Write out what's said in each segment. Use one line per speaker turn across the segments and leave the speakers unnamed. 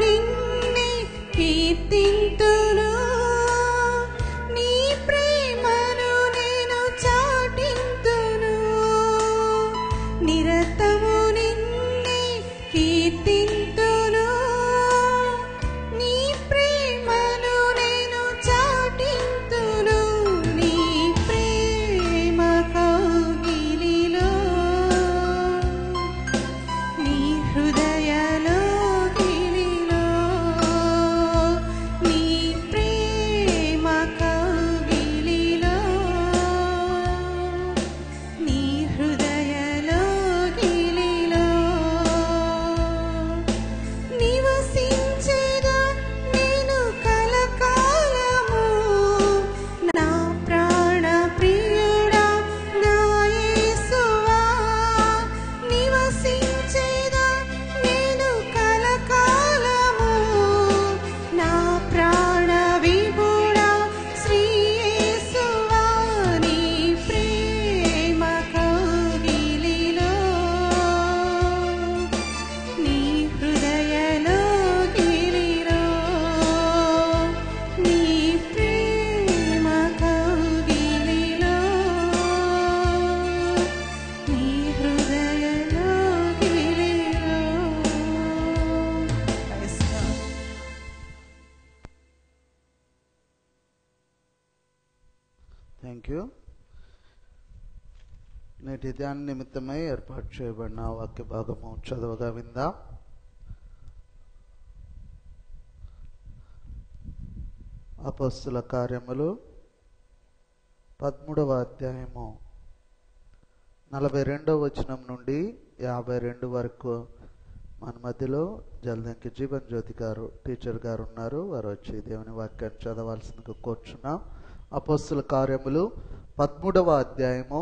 నిన్నే కీర్తింతును, నీ ప్రేమను నేను చాటింతును. నిరతము నిన్నే కీర్తింతును, నీ ప్రేమను నేను చాటింతును. నీ ప్రేమ కౌగిలిలో, నీ హృదయలో గిలిలో, నీ ప్రేమ కౌగిలిలో, నీ హృదయలో గిలిలో నివసించెదా నేను కలకాలము. నా ప్రాణ ప్రియుడా నా యేసువా, నివసించెదా నేను కలకాలము. నా ప్రాణ విభుడా శ్రీ యేసువా, నీ ప్రేమ కౌగిలిలో, నీ హృదయలో గిలిలో, నీ ప్రేమ కౌగిలిలో, నీ హృదయలో గిలిలో.
Thank you. నేటి ధ్యాన నిమిత్తమై ఏర్పాటు చేయబడిన వాక్య భాగము చదవగా విందాం. అపొస్తలుల కార్యములు 13వ అధ్యాయము 42వ వచనం నుండి 52 వరకు మన మధ్యలో జల్దంకి జీవన్ జ్యోతి గారు టీచర్ గారు ఉన్నారు. వారు వచ్చి దేవుని వాక్యాన్ని చదవాల్సిందిగా కోరుచున్నాం. అపొస్తలుల కార్యములు 13వ అధ్యాయము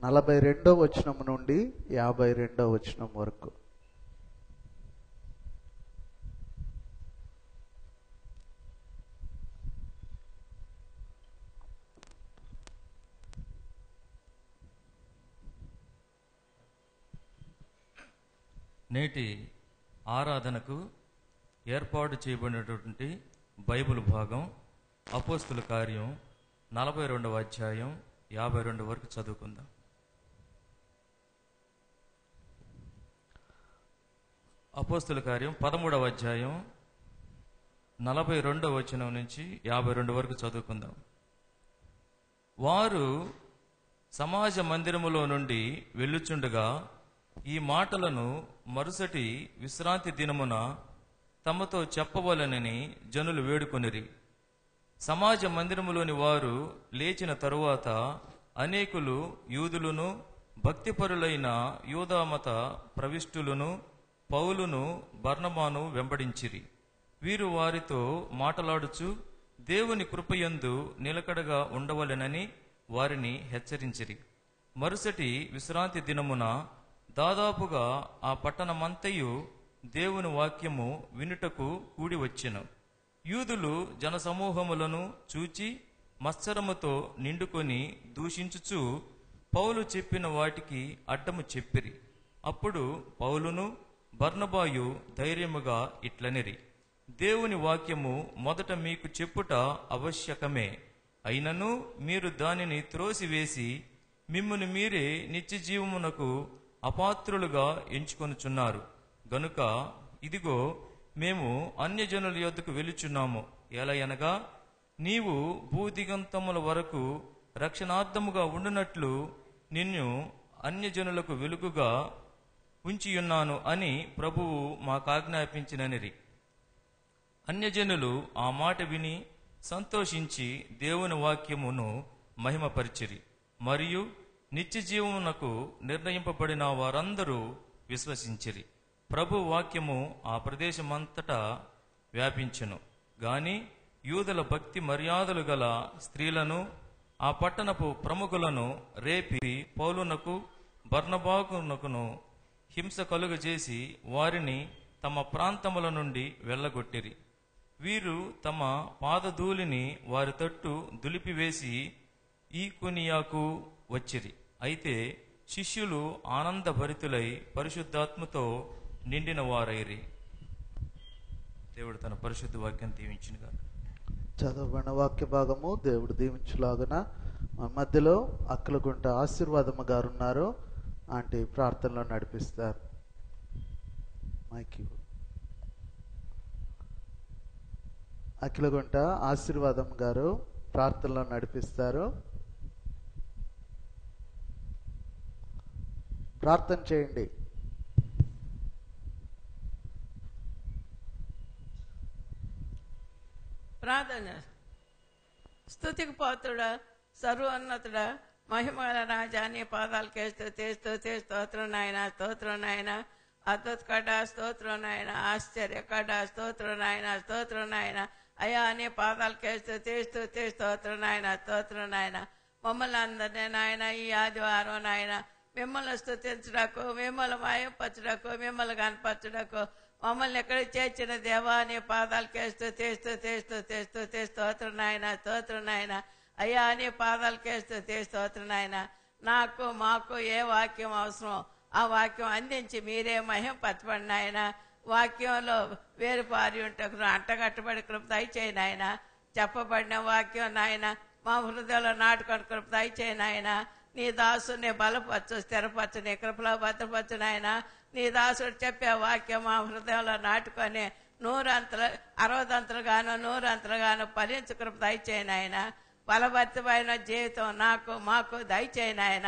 42వ వచనం నుండి 52వ వచనం వరకు.
నేటి ఆరాధనకు ఏర్పాటు చేయబడినటువంటి బైబిల్ భాగం అపోస్తుల కార్యం 42వ అధ్యాయం 52 వరకు చదువుకుందాం. అపోస్తుల కార్యం 13వ అధ్యాయం 42వ వచనం నుంచి 52 వరకు చదువుకుందాం. వారు సమాజ మందిరములో నుండి వెళ్ళుచుండగా ఈ మాటలను మరుసటి విశ్రాంతి దినమున తమతో చెప్పవలనని జనులు వేడుకొనిరి. సమాజ మందిరములోని వారు లేచిన తరువాత అనేకులు యూదులను భక్తిపరులైన యూదామత ప్రవిష్టులను పౌలును బర్నబాను వెంబడించిరి. వీరు వారితో మాటలాడుచు దేవుని కృపయందు నిలకడగా ఉండవలెనని వారిని హెచ్చరించిరి. మరుసటి విశ్రాంతి దినమున దాదాపుగా ఆ పట్టణమంతయు దేవుని వాక్యము వినుటకు కూడి వచ్చెను. యూదులు జనసమూహములను చూచి మత్సరముతో నిండుకొని దూషించుచు పౌలు చెప్పిన వాటికి అడ్డము చెప్పిరి. అప్పుడు పౌలును బర్నబాయు ధైర్యముగా ఇట్లనిరి, దేవుని వాక్యము మొదట మీకు చెప్పుట ఆవశ్యకమే, అయినను మీరు దానిని త్రోసివేసి మిమ్మును మీరే నిత్య జీవమునకు అపాత్రులుగా ఎంచుకొనుచున్నారు. గనుక ఇదిగో మేము అన్యజనుల యొద్దకు వెలుచున్నాము. ఎలయనగా నీవు భూదిగంతముల వరకు రక్షణార్థముగా ఉండునట్లు నిన్ను అన్యజనులకు వెలుగుగా ఉంచియున్నాను అని ప్రభువు మాకాజ్ఞాపించిననిరి. అన్యజనులు ఆ మాట విని సంతోషించి దేవుని వాక్యమును మహిమపరిచిరి. మరియు నిత్య జీవమునకు నిర్ణయింపబడిన వారందరూ విశ్వసించిరి. ప్రభు వాక్యము ఆ ప్రదేశమంతటా వ్యాపించెను. గాని యూదుల భక్తి మర్యాదలు గల స్త్రీలను ఆ పట్టణపు ప్రముఖులను రేపి పౌలునకు బర్నబాకునకును హింస కలుగజేసి వారిని తమ ప్రాంతముల నుండి వెళ్ళగొట్టిరి. వీరు తమ పాదధూళిని వారి తట్టు దులిపివేసి ఈకొనియాకు వచ్చిరి. అయితే శిష్యులు ఆనందభరితులై పరిశుద్ధాత్మతో నిండిన వారైరి. దేవుడు తన పరిశుద్ధ వాక్యాన్ని దీవించునుగా.
చదవబడిన వాక్య భాగము దేవుడు దీవించులాగున. మన మధ్యలో అక్కలగుంట ఆశీర్వాదమ్మ గారు ఉన్నారు. ఆంటీ ప్రార్థనలో నడిపిస్తారు. మైక్ అఖిలగుంట ఆశీర్వాదం గారు ప్రార్థనలో నడిపిస్తారు. ప్రార్థన చేయండి.
ప్రార్థన. స్తుతికి పాత్రుడా, సర్వోన్నతుడా, మహిమగల రాజా, నీ పాదాలకే స్తోత్రం నాయన, స్తోత్రం నాయన, అద్భుత కడ స్తోత్రం నాయన, ఆశ్చర్య కడ స్తోత్రం నాయన, స్తోత్రం నాయన. అయ్యా నీ పాదాలకే స్తోత్రం నాయన, స్తోత్రం నాయన. మమ్మల్ని అందరినీ నాయన ఈ ఆదివారం నాయన మిమ్మల్ని స్తుతించడకు, మిమ్మల్ని మాయపరచడకు, మిమ్మల్ని కనపరచడకు మమ్మల్ని ఎక్కడికి చేర్చిన దేవా నీ పాదాలకే స్తోత్రం నాయన, స్తోత్రం నాయన. అయ్యా నీ పాదాలకే స్తోత్రం నాయన. నాకు మాకు ఏ వాక్యం అవసరం ఆ వాక్యం అందించి మీరే మహిమపరచబడిన ఆయన. వాక్యంలో వేరు పారి ఉంటకు అంటగట్టబడి కృప దయచేయి నాయన. చెప్పబడిన వాక్యం నాయన మా హృదయంలో నాటుకొని కృప దయచేయి నాయన. నీ దాసుని బలపరచు, స్థిరపరచు, నీ కృపలో భద్రపరచు నాయన. నీ దాసుడు చెప్పే వాక్యం మా హృదయంలో నాటుకొని 100 అంతలు 60 అంతలుగాను 100 అంతలుగాను ఫలించు కృప దయచేయి నాయన. బలభరితమైన జీవితం నాకు మాకు దయచేయి నాయన.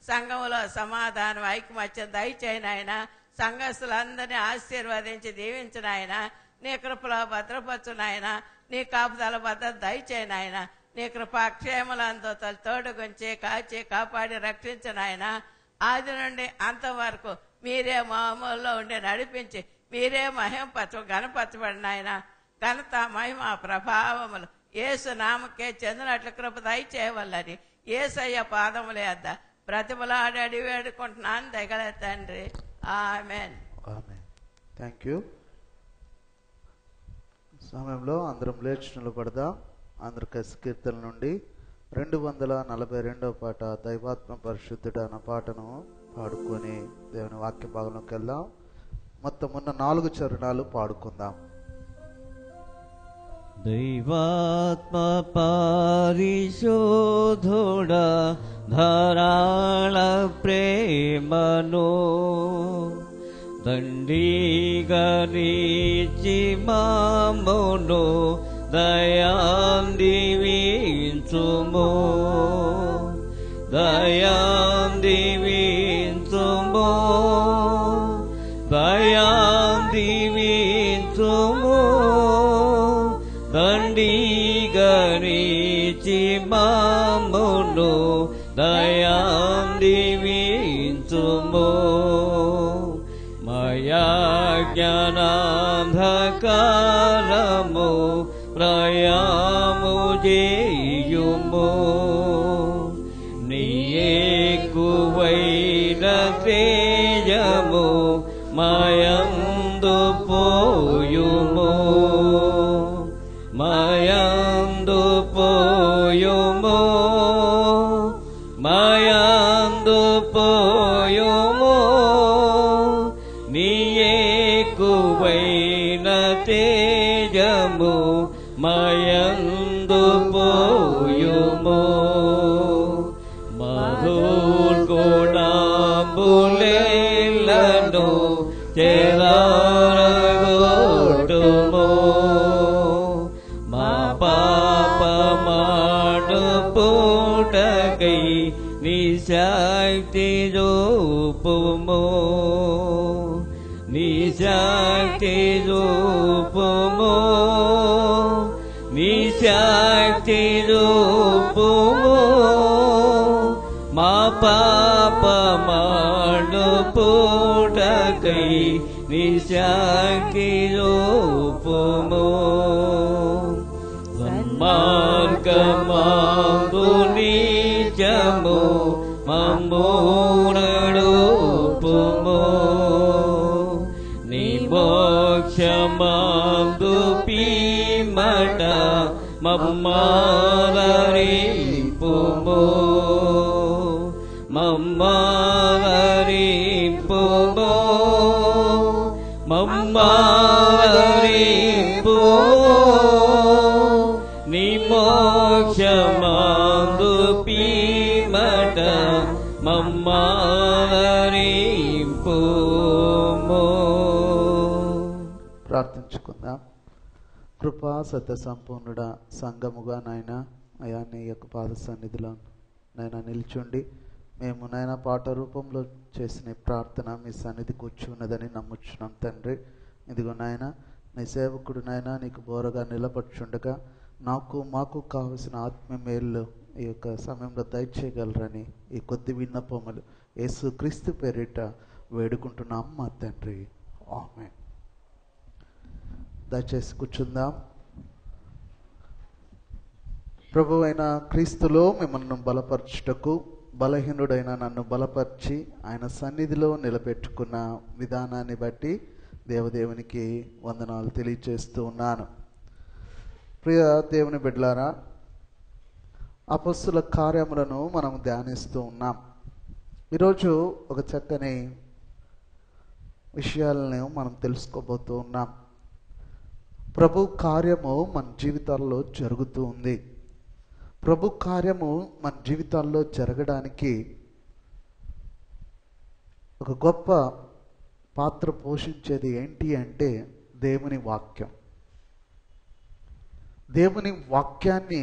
సంఘంలో సమాధానం ఐక్యమత్యం దయచేయి నాయన. సంఘస్థులందరినీ ఆశీర్వదించి దీవించు నాయన. నీ కృపలో భద్రపరచు నాయన. నీ కాపుదల భద్రత దయచేయి నాయన. నీ కృపాక్షేమలంతో తోడుగుంచి కాచి కాపాడి రక్షించు నాయన. ఆది నుండి అంతవరకు మీరే మామూలులో ఉండి నడిపించి మీరే ఘనపరచబడిన ఆయన. ఘనత మహిమ ప్రభావములు యేసు నామకే చెందినట్లు కృప దయచేయవల్లని యేసయ్య పాదముల యొద్ద బ్రతిమలాడి అడిగి వేడుకుంటున్నాను దయగల తండ్రి. ఆమేన్.
Thank you. సమయంలో అందరం లేచి నిలబడదాం. అందరు కలిసి కీర్తన నుండి 242వ పాట దైవాత్మ పరిశుద్ధుడు అన్న పాటను పాడుకొని దేవుని వాక్య భాగంలోకి వెళ్దాం. మొత్తం ఉన్న 4 చరణాలు పాడుకుందాం.
దైవాత్మ పరిశోధుడా ధారాళ ప్రేమను దండిగనిచి మామును దయాం దీవించుము, దయాం దీవించుము, దయాం దీవించుము. దండిగనిచి మామును దయాం దీవించుము. మయా జ్ఞానాంధకారము ప్రయాము చేయుము. నీ ఎక్కువైన తేజము మయందు పోయుము, మయందు పోయుము, మయందు పోయుము. నీ ఎక్కువైన తేజము మయందు పోయుము. మధుర్గుణంబులెల్లను చెదరగొట్టుము. మా పాపమాడు పూటకై నీ శక్తి చూపుము, నీ శక్తి చూపుము, నీ శక్తి చూపుము. మా పాపమాడు పూటకై నీ శక్తి చూపుము. సన్మార్గమందు నిత్యము మమ్ము నడుపుము. నీ మోక్షమందు పీమట మమ్మాదరింపుము, మమ్మాదరింపుము, మమ్మాదరింపుము. నీ మోక్షమందు పీమట మమ్మాదరింపుము.
ప్రార్థించుకుందాం. కృపా సత్య సంపూర్ణుడా, సంఘముగా నాయన అయా నీ యొక్క పాద సన్నిధిలో నాయన నిల్చుండి మేము నాయన పాట రూపంలో చేసిన ప్రార్థన మీ సన్నిధి కూర్చున్నదని నమ్ముచున్నాం తండ్రి. ఇదిగో నాయన నీ సేవకుడు నాయన నీకు బోరగా నిలబడుచుండగా నాకు మాకు కావలసిన ఆత్మీయ మేలు ఈ యొక్క సమయంలో దయచేయగలరని ఈ కొద్ది విన్నపములు యేసు క్రీస్తు పేరిట వేడుకుంటున్నాం మా తండ్రి. ఆమేన్. దయచేసి కూర్చుందాం. ప్రభువైన క్రీస్తులో మిమ్మల్ని బలపరచుటకు బలహీనుడైన నన్ను బలపరిచి ఆయన సన్నిధిలో నిలబెట్టుకున్న విధానాన్ని బట్టి దేవదేవునికి వందనాలు తెలియజేస్తూ ఉన్నాను. ప్రియ దేవుని బిడ్డలారా, అపొస్తలుల కార్యములను మనం ధ్యానిస్తూ ఉన్నాం. ఈరోజు ఒక చక్కని విషయాలను మనం తెలుసుకోబోతూ ఉన్నాం. ప్రభు కార్యము మన జీవితాల్లో జరుగుతూ ఉంది. ప్రభు కార్యము మన జీవితాల్లో జరగడానికి ఒక గొప్ప పాత్ర పోషించేది ఏంటి అంటే దేవుని వాక్యం. దేవుని వాక్యాన్ని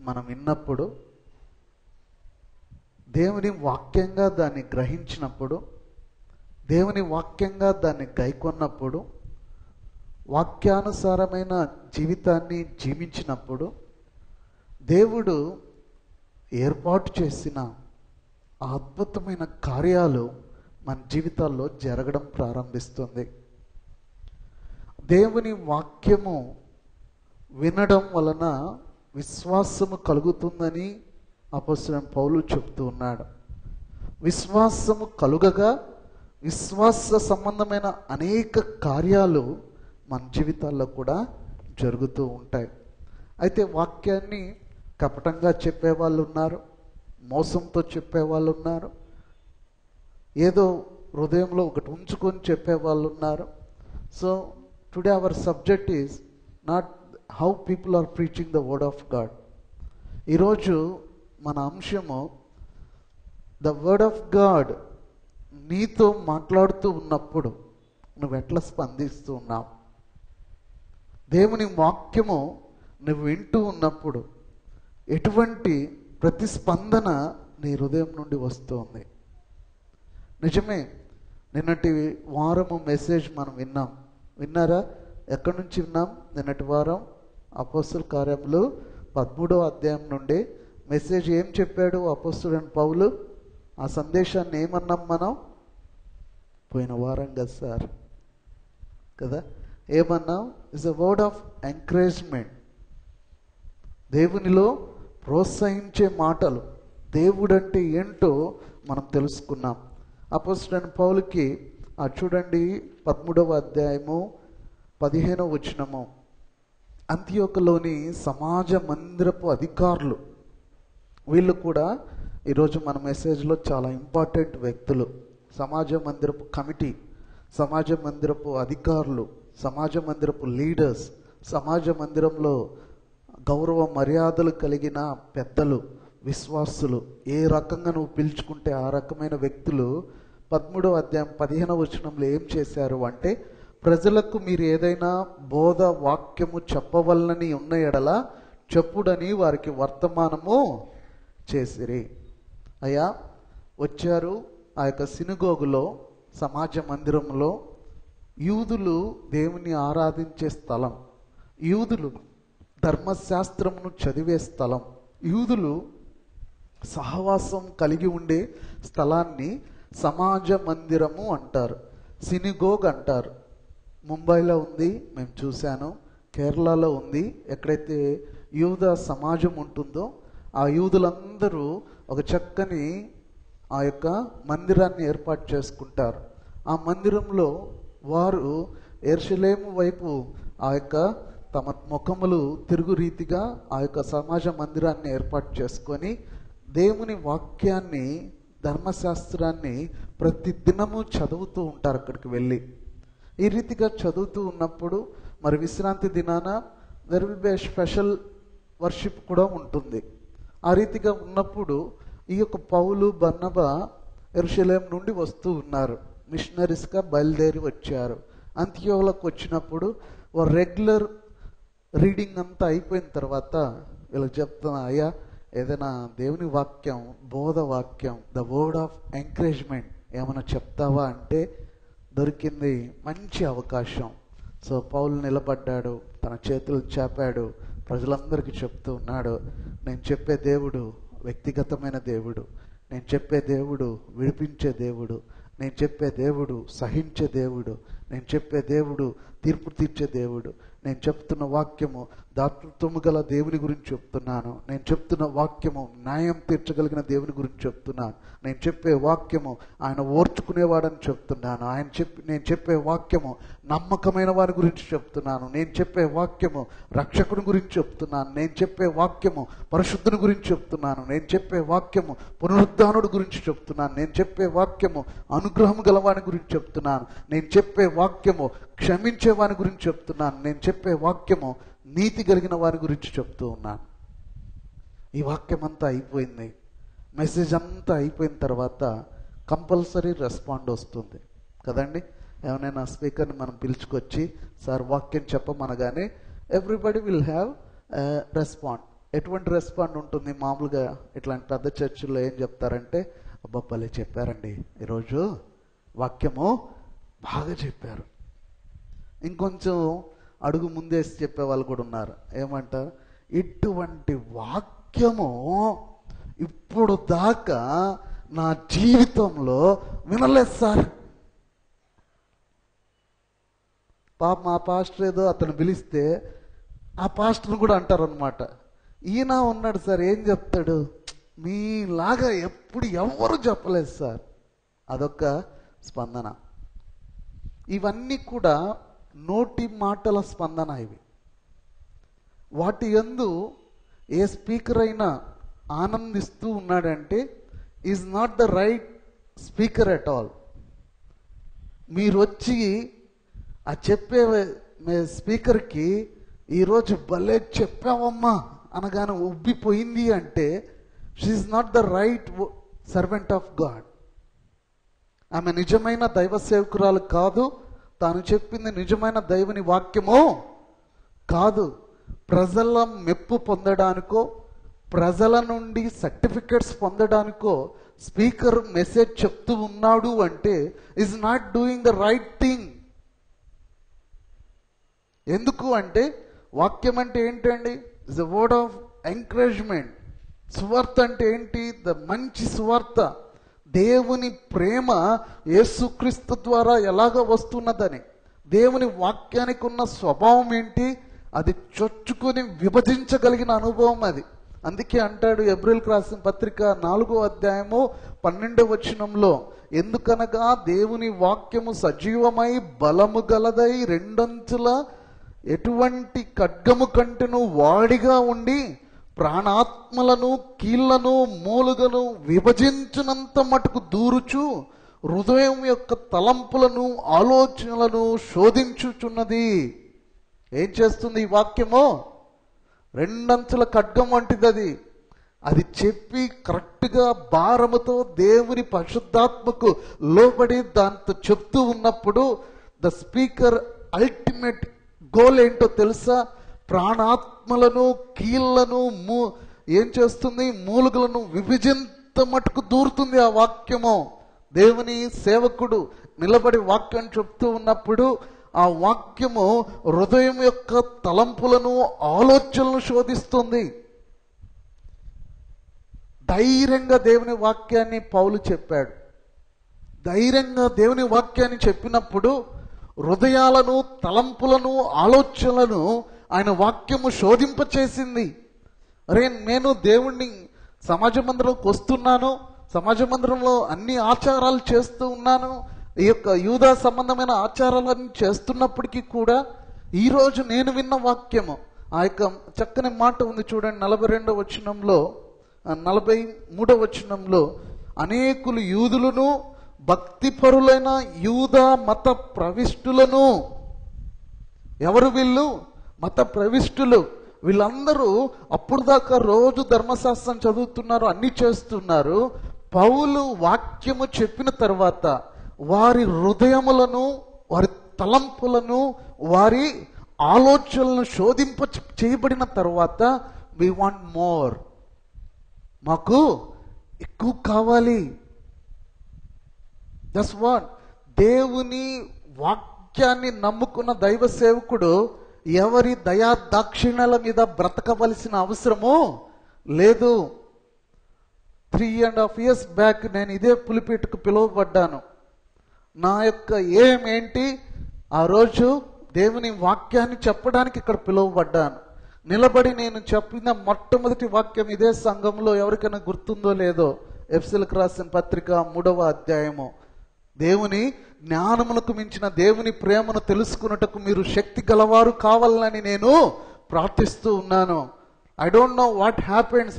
మనం విన్నప్పుడు, దేవుని వాక్యంగా దాన్ని గ్రహించినప్పుడు, దేవుని వాక్యంగా దాన్ని గైకొన్నప్పుడు, వాక్యానుసారమైన జీవితాన్ని జీవించినప్పుడు దేవుడు ఏర్పాటు చేసిన ఆ అద్భుతమైన కార్యాలు మన జీవితాల్లో జరగడం ప్రారంభిస్తుంది. దేవుని వాక్యము వినడం వలన విశ్వాసము కలుగుతుందని అపొస్తలుడైన పౌలు చెప్తూ ఉన్నాడు. విశ్వాసము కలుగగా విశ్వాస సంబంధమైన అనేక కార్యాలు మన జీవితాల్లో కూడా జరుగుతూ ఉంటాయి. అయితే వాక్యాన్ని కపటంగా చెప్పేవాళ్ళు ఉన్నారు, మోసంతో చెప్పేవాళ్ళు ఉన్నారు, ఏదో హృదయంలో ఒకటి ఉంచుకొని చెప్పేవాళ్ళు ఉన్నారు. So today our subject is not how people are preaching the word of God. ఈరోజు మన అంశము ద వర్డ్ ఆఫ్ గాడ్ నీతో మాట్లాడుతూ ఉన్నప్పుడు నువ్వు ఎట్లా స్పందిస్తూ ఉన్నావు. దేవుని వాక్యము నువ్వు వింటూ ఉన్నప్పుడు ఎటువంటి ప్రతిస్పందన నీ హృదయం నుండి వస్తుంది. నిజమే, నిన్నటి వారము మెసేజ్ మనం విన్నారా? ఎక్కడి నుంచి విన్నాం? నిన్నటి వారం అపొస్తలుల కార్యములు 13వ అధ్యాయం నుండి మెసేజ్ ఏం చెప్పాడు అపొస్తలుడైన పౌలు? ఆ సందేశాన్ని ఏమన్నాం మనం? పోయిన వారం కదా సార్, కదా ఏమన్నాం? It's a word of encouragement. దేవునిలో ప్రోత్సహించే మాటలు, దేవుడంటే ఏంటో మనం తెలుసుకున్నాం. అపొస్తలుడైన పౌలుకి చూడండి 13వ అధ్యాయము 15వ వచనము, అంతియోకులోని సమాజ మందిరపు అధికారులు, వీళ్ళు కూడా ఈరోజు మన మెసేజ్లో చాలా ఇంపార్టెంట్ వ్యక్తులు. సమాజ మందిరపు కమిటీ, సమాజ మందిరపు అధికారులు, సమాజ మందిరపు లీడర్స్, సమాజ మందిరంలో గౌరవ మర్యాదలు కలిగిన పెద్దలు, విశ్వాసులు, ఏ రకంగా నువ్వు పిలుచుకుంటే ఆ రకమైన వ్యక్తులు 13వ అధ్యాయం 15వ వచనంలో ఏం చేశారు అంటే, ప్రజలకు మీరు ఏదైనా బోధ వాక్యము చెప్పవలనని ఉన్న ఎడల చెప్పుడని వారికి వర్తమానము చేసిరి. అయ్యా వచ్చారు ఆ యొక్క సినగోగులో, సమాజ మందిరంలో, యూదులు దేవుని ఆరాధించే స్థలం, యూదులు ధర్మశాస్త్రమును చదివే స్థలం, యూదులు సహవాసం కలిగి ఉండే స్థలాన్ని సమాజ మందిరము అంటారు, సినిగోగ్ అంటారు. ముంబైలో ఉంది, మేము చూశాను. కేరళలో ఉంది. ఎక్కడైతే యూద సమాజం ఉంటుందో ఆ యూదులందరూ ఒక చక్కని ఆ యొక్క మందిరాన్ని ఏర్పాటు చేసుకుంటారు. ఆ మందిరంలో వారు యెరూషలేము వైపు ఆ యొక్క తమ ముఖములు తిరుగు రీతిగా ఆ యొక్క సమాజ మందిరాన్ని ఏర్పాటు చేసుకొని దేవుని వాక్యాన్ని, ధర్మశాస్త్రాన్ని ప్రతి దినము చదువుతూ ఉంటారు. అక్కడికి వెళ్ళి ఈ రీతిగా చదువుతూ ఉన్నప్పుడు మరి విశ్రాంతి దినాన there will be special worship కూడా ఉంటుంది. ఆ రీతిగా ఉన్నప్పుడు ఈ యొక్క పౌలు బర్నబా యెరూషలేం నుండి వస్తూ ఉన్నారు, మిషనరీస్గా బయలుదేరి వచ్చారు. అంత్యోలకు వచ్చినప్పుడు రెగ్యులర్ రీడింగ్ అంతా అయిపోయిన తర్వాత వీళ్ళకి చెప్తున్నా, అయ్యా ఏదైనా దేవుని వాక్యం, బోధ వాక్యం, ద వర్డ్ ఆఫ్ ఎంకరేజ్మెంట్ ఏమైనా చెప్తావా అంటే దొరికింది మంచి అవకాశం. సో పౌలు నిలబడ్డాడు, తన చేతులు చాపాడు, ప్రజలందరికీ చెప్తూ ఉన్నాడు, నేను చెప్పే దేవుడు వ్యక్తిగతమైన దేవుడు, నేను చెప్పే దేవుడు విడిపించే దేవుడు, నేను చెప్పే దేవుడు సహించే దేవుడు, నేను చెప్పే దేవుడు తీర్పు తీర్చే దేవుడు, నేను చెప్తున్న వాక్యము దాతృత్వము గల దేవుని గురించి చెప్తున్నాను, నేను చెప్తున్న వాక్యము న్యాయం తీర్చగలిగిన దేవుని గురించి చెప్తున్నాను, నేను చెప్పే వాక్యము ఆయన ఓర్చుకునేవాడని చెప్తున్నాను, నేను చెప్పే వాక్యము నమ్మకమైన వారి గురించి చెప్తున్నాను, నేను చెప్పే వాక్యము రక్షకుని గురించి చెప్తున్నాను, నేను చెప్పే వాక్యము పరిశుద్ధుని గురించి చెప్తున్నాను, నేను చెప్పే వాక్యము పునరుద్ధానుడి గురించి చెప్తున్నాను, నేను చెప్పే వాక్యము అనుగ్రహం గలవాని గురించి చెప్తున్నాను, నేను చెప్పే వాక్యము క్షమించే వాని గురించి చెప్తున్నాను, నేను చెప్పే వాక్యము నీతి కలిగిన వారి గురించి చెప్తూ ఉన్నాను. ఈ వాక్యం అంతా అయిపోయింది, మెసేజ్ అంతా అయిపోయిన తర్వాత కంపల్సరీ రెస్పాండ్ వస్తుంది కదండి. ఏమైనా స్పీకర్ని మనం పిలుచుకొచ్చి సార్ వాక్యం చెప్పమనగానే ఎవ్రీబడి విల్ హ్యావ్ రెస్పాండ్. ఎటువంటి రెస్పాండ్ ఉంటుంది? మామూలుగా ఇట్లాంటి పెద్ద చర్చిల్లో ఏం చెప్తారంటే, అబ్బాబ్బలే చెప్పారండి ఈరోజు వాక్యము బాగా చెప్పారు. ఇంకొంచెం అడుగు ముందేసి చెప్పే వాళ్ళు కూడా ఉన్నారు. ఏమంటారు? ఇటువంటి వాక్యము ఇప్పుడు దాకా నా జీవితంలో వినలేదు సార్. పాప మా పాస్టర్ ఏదో అతను పిలిస్తే ఆ పాస్టర్ని కూడా అంటారు అనమాట, ఈయన ఉన్నాడు సార్ ఏం చెప్తాడు, మీలాగా ఎప్పుడు ఎవరు చెప్పలేదు సార్. అదొక స్పందన. ఇవన్నీ కూడా నోటి మాటల స్పందన. ఇవి వాటి యందు ఏ స్పీకర్ అయినా ఆనందిస్తూ ఉన్నాడంటే is not the right speaker at all. మీరు వచ్చి ఆ చెప్పే స్పీకర్కి ఈరోజు భలే చెప్పావమ్మా అనగానే ఉబ్బిపోయింది అంటే she's not the right servant of God. ఆమె నిజమైన దైవ సేవకురాలు కాదు, తాను చెప్పింది నిజమైన దైవని వాక్యమో కాదు. ప్రజల మెప్పు పొందడానికో ప్రజల నుండి సర్టిఫికెట్స్ పొందడానికో స్పీకర్ మెసేజ్ చెప్తూ ఉన్నాడు అంటే is not doing the right thing. ఎందుకు అంటే వాక్యం అంటే ఏంటండి? Is the word of encouragement. సువార్త అంటే ఏంటి? ద మంచి సువార్త. దేవుని ప్రేమ యేసుక్రీస్తు ద్వారా ఎలాగ వస్తున్నదని, దేవుని వాక్యానికి ఉన్న స్వభావం ఏంటి, అది చొచ్చుకొని విభజించగలిగిన అనుభవం అది. అందుకే అంటాడు ఎబ్రిల్కి రాసిన పత్రిక 4వ అధ్యాయము 12వ వచనంలో, ఎందుకనగా దేవుని వాక్యము సజీవమై బలము గలదై రెండంచుల ఎటువంటి ఖడ్గము కంటెను వాడిగా ఉండి ప్రాణాత్మలను కీళ్లను మూలుగను విభజించినంత మటుకు దూరుచు హృదయం యొక్క తలంపులను ఆలోచనలను శోధించుచున్నది. ఏం చేస్తుంది ఈ వాక్యము? రెండంచుల ఖడ్గం వంటిది. అది చెప్పి కరెక్ట్గా భారముతో దేవుని పరిశుద్ధాత్మకు లోబడి దాంతో చెప్తూ ఉన్నప్పుడు ద స్పీకర్ అల్టిమేట్ గోల్ ఏంటో తెలుసా? ప్రాణాత్మలను కీళ్లను ఏం చేస్తుంది? మూలుగులను విభజింత మటుకు దూరుతుంది ఆ వాక్యము. దేవుని సేవకుడు నిలబడి వాక్యం చెప్తూ ఉన్నప్పుడు ఆ వాక్యము హృదయం యొక్క తలంపులను ఆలోచనలను శోధిస్తుంది. ధైర్యంగా దేవుని వాక్యాన్ని పౌలు చెప్పాడు. ధైర్యంగా దేవుని వాక్యాన్ని చెప్పినప్పుడు హృదయాలను తలంపులను ఆలోచనలను ఆయన వాక్యము శోధింపచేసింది. అరే నేను దేవుణ్ణి సమాజ మందిరంలోకి వస్తున్నాను, సమాజ మందిరంలో అన్ని ఆచారాలు చేస్తూ ఉన్నాను, ఈ యొక్క యూదా సంబంధమైన ఆచారాలన్నీ చేస్తున్నప్పటికీ కూడా ఈరోజు నేను విన్న వాక్యము ఆ యొక్క చక్కని మాట ఉంది చూడండి 42వ వచనంలో 43వ వచనంలో, అనేకులు యూదులను భక్తిపరులైన యూదా మత ప్రవిష్టులను ఎవరు వీళ్ళు? మత ప్రవిష్టులు. వీళ్ళందరూ అప్పుడు దాకా రోజు ధర్మశాస్త్రం చదువుతున్నారు, అన్ని చేస్తున్నారు. పౌలు వాక్యము చెప్పిన తర్వాత వారి హృదయములను, వారి తలంపులను, వారి ఆలోచనలను శోధింప చేయబడిన తర్వాత వి వాంట్ మోర్, మాకు ఎక్కువ కావాలి. That's what. దేవుని వాక్యాన్ని నమ్ముకున్న దైవ సేవకుడు ఎవరి దయా దాక్షిణ్యాల మీద బ్రతకవలసిన అవసరము లేదు. 3.5 years బ్యాక్ నేను ఇదే పులిపేటకు పిలువబడ్డాను. నా యొక్క ఏంటి? ఆ రోజు దేవుని వాక్యాన్ని చెప్పడానికి ఇక్కడ పిలువబడ్డాను. నిలబడి నేను చెప్పిన మొట్టమొదటి వాక్యం ఇదే సంఘంలో, ఎవరికైనా గుర్తుందో లేదో, ఎఫెసీయులకు రాసిన పత్రిక 3వ అధ్యాయము. దేవుని జ్ఞానమునకు మించిన దేవుని ప్రేమను తెలుసుకున్నటకు మీరు శక్తి గలవారు కావాలని నేను ప్రార్థిస్తూ ఉన్నాను. I don't know what happens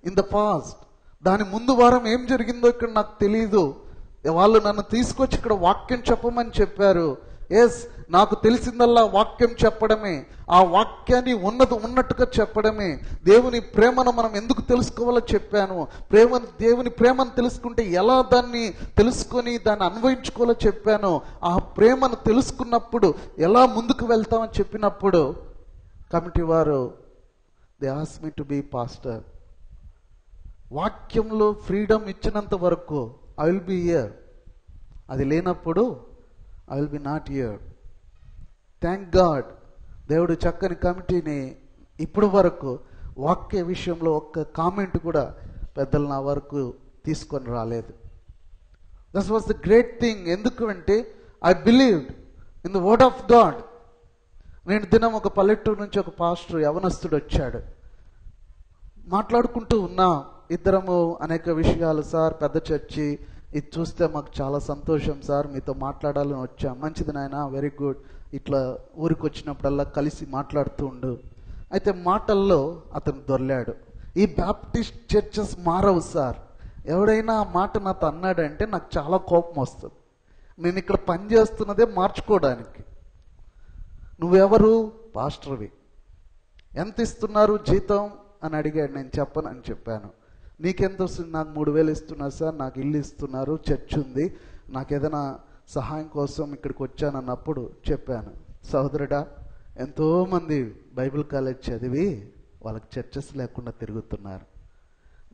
in the past. దాని ముందు వారం ఏం జరిగిందో ఇక్కడ నాకు తెలియదు. వాళ్ళు నన్ను తీసుకొచ్చి ఇక్కడ వాక్యం చెప్పమని చెప్పారు. ఎస్, నాకు తెలిసిందల్లా వాక్యం చెప్పడమే, ఆ వాక్యాన్ని ఉన్నట్టుగా చెప్పడమే. దేవుని ప్రేమను మనం ఎందుకు తెలుసుకోవాలో చెప్పాను. దేవుని ప్రేమను తెలుసుకుంటే ఎలా దాన్ని తెలుసుకొని దాన్ని అన్వయించుకోవాలో చెప్పాను. ఆ ప్రేమను తెలుసుకున్నప్పుడు ఎలా ముందుకు వెళ్తామని చెప్పినప్పుడు కమిటీ వారు they ask me to be pastor. వాక్యంలో ఫ్రీడమ్ ఇచ్చినంత వరకు ఐ విల్ బి హియర్, అది లేనప్పుడు I will be not here. Thank God, దేవుడు చక్కని కమిటీని ఇప్పుడు వరకు వాక్య విషయంలో ఒక్క కామెంట్ కూడా పెద్దలు నా వరకు తీసుకొని రాలేదు. That was the great thing. ఎందుకు అంటే I believed in the word of God. నేను దినం ఒక పల్లెటూరు నుంచి ఒక పాస్టర్ యవనస్తుడు వచ్చాడు. మాట్లాడుకుంటూ ఉన్నా ఇద్దరము అనేక విషయాలు. సార్, పెద్ద చర్చి, ఇది చూస్తే మాకు చాలా సంతోషం సార్, మీతో మాట్లాడాలని వచ్చాం. మంచిది నాయన, వెరీ గుడ్. ఇట్లా ఊరికి వచ్చినప్పుడల్లా కలిసి మాట్లాడుతూ ఉండు. అయితే మాటల్లో అతను దొర్లాడు. ఈ బ్యాప్టిస్ట్ చర్చెస్ మారవు సార్. ఎవడైనా ఆ మాట నాతో అన్నాడంటే నాకు చాలా కోపం వస్తుంది. నేను ఇక్కడ పని చేస్తున్నదే మార్చుకోవడానికి. నువ్వెవరు? పాస్టర్వి. ఎంత ఇస్తున్నారు జీతం అని అడిగాడు. నేను చెప్పనని చెప్పాను. నీకెంత వస్తుంది? నాకు 3,000 ఇస్తున్నారు సార్, నాకు ఇల్లు ఇస్తున్నారు, చర్చ్ ఉంది, నాకు ఏదైనా సహాయం కోసం ఇక్కడికి వచ్చానన్నప్పుడు చెప్పాను, సహోదరుడా, ఎంతోమంది బైబిల్ కాలేజ్ చదివి వాళ్ళకి చర్చెస్ లేకుండా తిరుగుతున్నారు.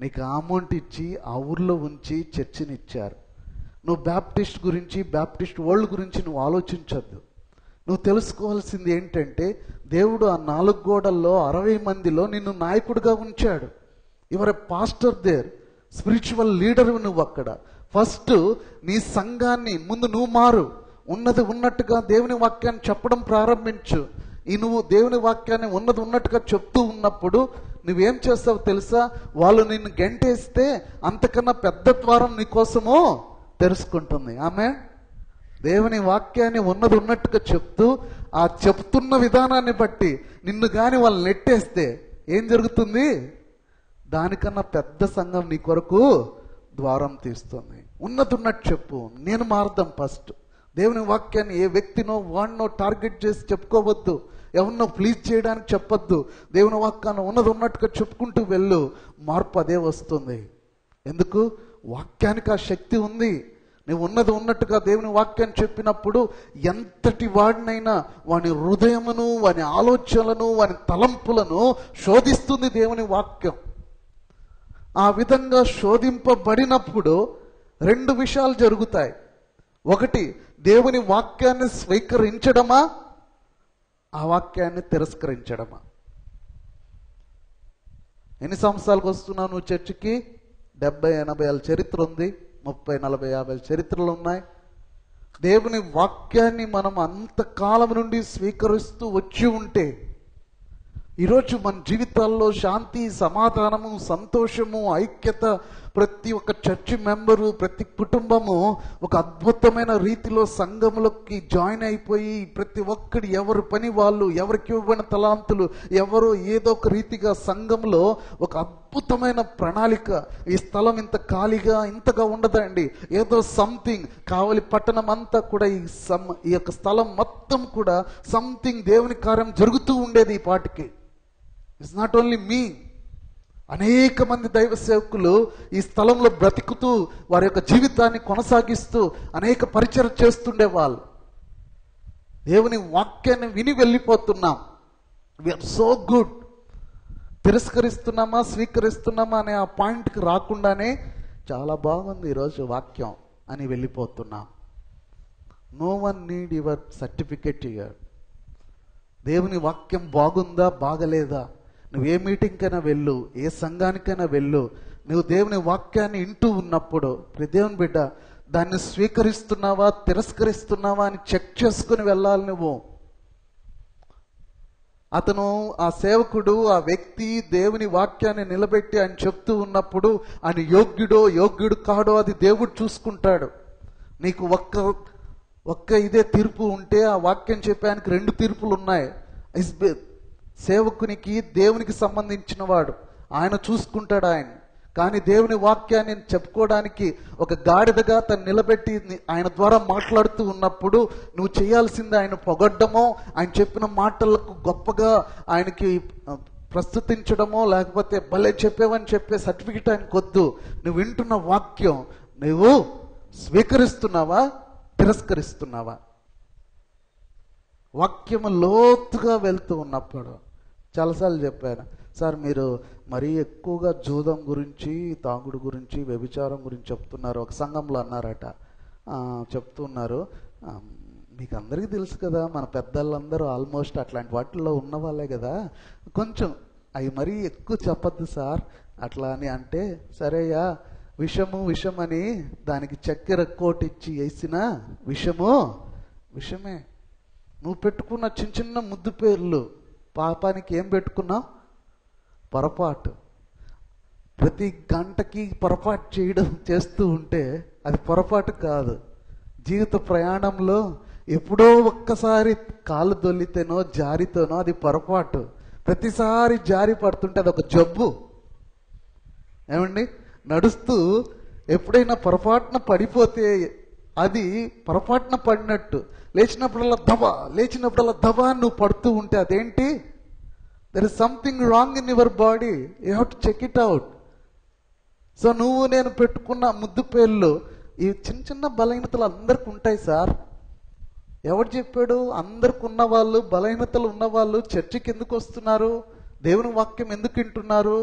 నీకు అమౌంట్ ఇచ్చి ఆ ఊర్లో ఉంచి చర్చిని ఇచ్చారు. నువ్వు బ్యాప్టిస్ట్ గురించి, బ్యాప్టిస్ట్ వరల్డ్ గురించి నువ్వు ఆలోచించద్దు. నువ్వు తెలుసుకోవాల్సింది ఏంటంటే దేవుడు ఆ 4 గోడల్లో 60 మందిలో నిన్ను నాయకుడిగా ఉంచాడు. Your a pastor there, spiritual leader నువ్వు అక్కడ. ఫస్ట్ నీ సంఘాన్ని ముందు నువ్వు మారు. ఉన్నది ఉన్నట్టుగా దేవుని వాక్యాన్ని చెప్పడం ప్రారంభించు. నువ్వు దేవుని వాక్యాన్ని ఉన్నది ఉన్నట్టుగా చెప్తూ ఉన్నప్పుడు నువ్వేం చేస్తావు తెలుసా? వాళ్ళు నిన్ను గెంటేస్తే అంతకన్నా పెద్ద ద్వారం నీకోసము తెరుచుకుంటుంది. ఆమె దేవుని వాక్యాన్ని ఉన్నది ఉన్నట్టుగా చెప్తూ ఆ చెప్తున్న విధానాన్ని బట్టి నిన్ను కానీ వాళ్ళు నెట్టేస్తే ఏం జరుగుతుంది? దానికన్నా పెద్ద సంఘం నీ కొరకు ద్వారం తీస్తుంది. ఉన్నది ఉన్నట్టు చెప్పు. నేను మారుదాం. ఫస్ట్ దేవుని వాక్యాన్ని ఏ వ్యక్తినో వాడినో టార్గెట్ చేసి చెప్పుకోవద్దు. ఎవరినో ప్లీజ్ చేయడానికి చెప్పొద్దు. దేవుని వాక్యాన్ని ఉన్నది ఉన్నట్టుగా చెప్పుకుంటూ వెళ్ళు. మార్పు అదే వస్తుంది. ఎందుకు? వాక్యానికి ఆ శక్తి ఉంది. నువ్వు ఉన్నది ఉన్నట్టుగా దేవుని వాక్యాన్ని చెప్పినప్పుడు ఎంతటి వాడినైనా వాని హృదయమును, వాని ఆలోచనలను, వాని తలంపులను శోధిస్తుంది దేవుని వాక్యం. ఆ విధంగా శోధింపబడినప్పుడు 2 విషయాలు జరుగుతాయి. ఒకటి, దేవుని వాక్యాన్ని స్వీకరించడమా, ఆ వాక్యాన్ని తిరస్కరించడమా. ఎన్ని సంవత్సరాలకు వస్తున్నావు నువ్వు చర్చికి? 70-80 ఏళ్ళ చరిత్ర ఉంది. 30-40-50 చరిత్రలు ఉన్నాయి. దేవుని వాక్యాన్ని మనం అంతకాలం నుండి స్వీకరిస్తూ వచ్చి ఉంటే ఈరోజు మన జీవితాల్లో శాంతి, సమాధానము, సంతోషము, ఐక్యత, ప్రతి ఒక్క చర్చి మెంబరు, ప్రతి కుటుంబము ఒక అద్భుతమైన రీతిలో సంఘములోకి జాయిన్ అయిపోయి ప్రతి ఒక్కడి ఎవరి పని వాళ్ళు, ఎవరికి ఇవ్వని తలాంతులు, ఎవరో ఏదో ఒక రీతిగా సంఘంలో ఒక అద్భుతమైన ప్రణాళిక. ఈ స్థలం ఇంత ఖాళీగా ఇంతగా ఉండదండి. ఏదో సంథింగ్ కావలి పట్టణం అంతా కూడా ఈ యొక్క స్థలం మొత్తం కూడా సంథింగ్ దేవుని కార్యం జరుగుతూ ఉండేది ఈ పాటికి. ఇట్స్ నాట్ ఓన్లీ మీ, అనేక మంది దైవ సేవకులు ఈ స్థలంలో బ్రతుకుతూ వారి యొక్క జీవితాన్ని కొనసాగిస్తూ అనేక పరిచయం చేస్తుండే వాళ్ళు. దేవుని వాక్యాన్ని విని వెళ్ళిపోతున్నాం. We are so good. తిరస్కరిస్తున్నామా స్వీకరిస్తున్నామా అనే ఆ పాయింట్కి రాకుండానే చాలా బాగుంది ఈరోజు వాక్యం అని వెళ్ళిపోతున్నాం. No one need your certificate here. దేవుని వాక్యం బాగుందా బాగలేదా, నువ్వు ఏ మీటింగ్కైనా వెళ్ళు, ఏ సంఘానికైనా వెళ్ళు, నువ్వు దేవుని వాక్యాన్ని వింటూ ఉన్నప్పుడు దేవుని బిడ్డ దాన్ని స్వీకరిస్తున్నావా తిరస్కరిస్తున్నావా అని చెక్ చేసుకుని వెళ్ళాలి నువ్వు. అతను ఆ సేవకుడు ఆ వ్యక్తి దేవుని వాక్యాన్ని నిలబెట్టి ఆయన చెప్తూ ఉన్నప్పుడు ఆయన యోగ్యుడు కాడో అది దేవుడు చూసుకుంటాడు. నీకు ఒక్క ఇదే తీర్పు ఉంటే ఆ వాక్యం చెప్పానికి 2 తీర్పులు ఉన్నాయి. సేవకునికి దేవునికి సంబంధించిన వాడు ఆయన చూసుకుంటాడు ఆయన. కానీ దేవుని వాక్యాన్ని చెప్పుకోవడానికి ఒక గాడిదగా తను నిలబెట్టి ఆయన ద్వారా మాట్లాడుతూ ఉన్నప్పుడు నువ్వు చేయాల్సింది ఆయన పొగడ్డమో, ఆయన చెప్పిన మాటలకు గొప్పగా ఆయనకి ప్రస్తుతించడమో, లేకపోతే భలే చెప్పేవని చెప్పే సర్టిఫికెట్ ఆయనకు వద్దు. నువ్వు వింటున్న వాక్యం నువ్వు స్వీకరిస్తున్నావా తిరస్కరిస్తున్నావా? వాక్యము లోతుగా వెళ్తూ ఉన్నప్పుడు చాలాసార్లు చెప్పాను, సార్ మీరు మరీ ఎక్కువగా జూదం గురించి, తాగుడు గురించి, వ్యభిచారం గురించి చెప్తున్నారు. ఒక సంఘంలో అన్నారట, చెప్తున్నారు, మీకు అందరికీ తెలుసు కదా, మన పెద్దలందరూ ఆల్మోస్ట్ అట్లాంటి వాటిల్లో ఉన్న వాళ్ళే కదా, కొంచెం అవి మరీ ఎక్కువ చెప్పద్దు సార్ అట్లా అని అంటే, సరేయా విషం అని దానికి చక్కెర కోటిచ్చి వేసిన విషమే. నువ్వు పెట్టుకున్న చిన్న చిన్న ముద్దు పేర్లు పాపానికి ఏం పెట్టుకున్నావు? పొరపాటు. ప్రతి గంటకి పొరపాటు చేస్తూ ఉంటే అది పొరపాటు కాదు. జీవిత ప్రయాణంలో ఎప్పుడో ఒక్కసారి కాలు దొల్లితేనో జారితేనో అది పొరపాటు. ప్రతిసారి జారి పడుతుంటే అది ఒక జబ్బు. ఏమండి, నడుస్తూ ఎప్పుడైనా పొరపాటున పడిపోతే అది పొరపాటున పడినట్టు. లేచినప్పుడల్లా దబా నువ్వు పడుతూ ఉంటే అదేంటి? There is something wrong in your body, you have to check it out. So నువ్వు నేను పెట్టుకున్న ముద్దు పేర్లు ఈ చిన్న చిన్న బలహీనతలు అందరికి ఉంటాయి సార్. ఎవరు చెప్పాడు? అందరికి ఉన్నవాళ్ళు, బలహీనతలు ఉన్నవాళ్ళు చర్చికి ఎందుకు వస్తున్నారు? దేవుని వాక్యం ఎందుకు వింటున్నారు?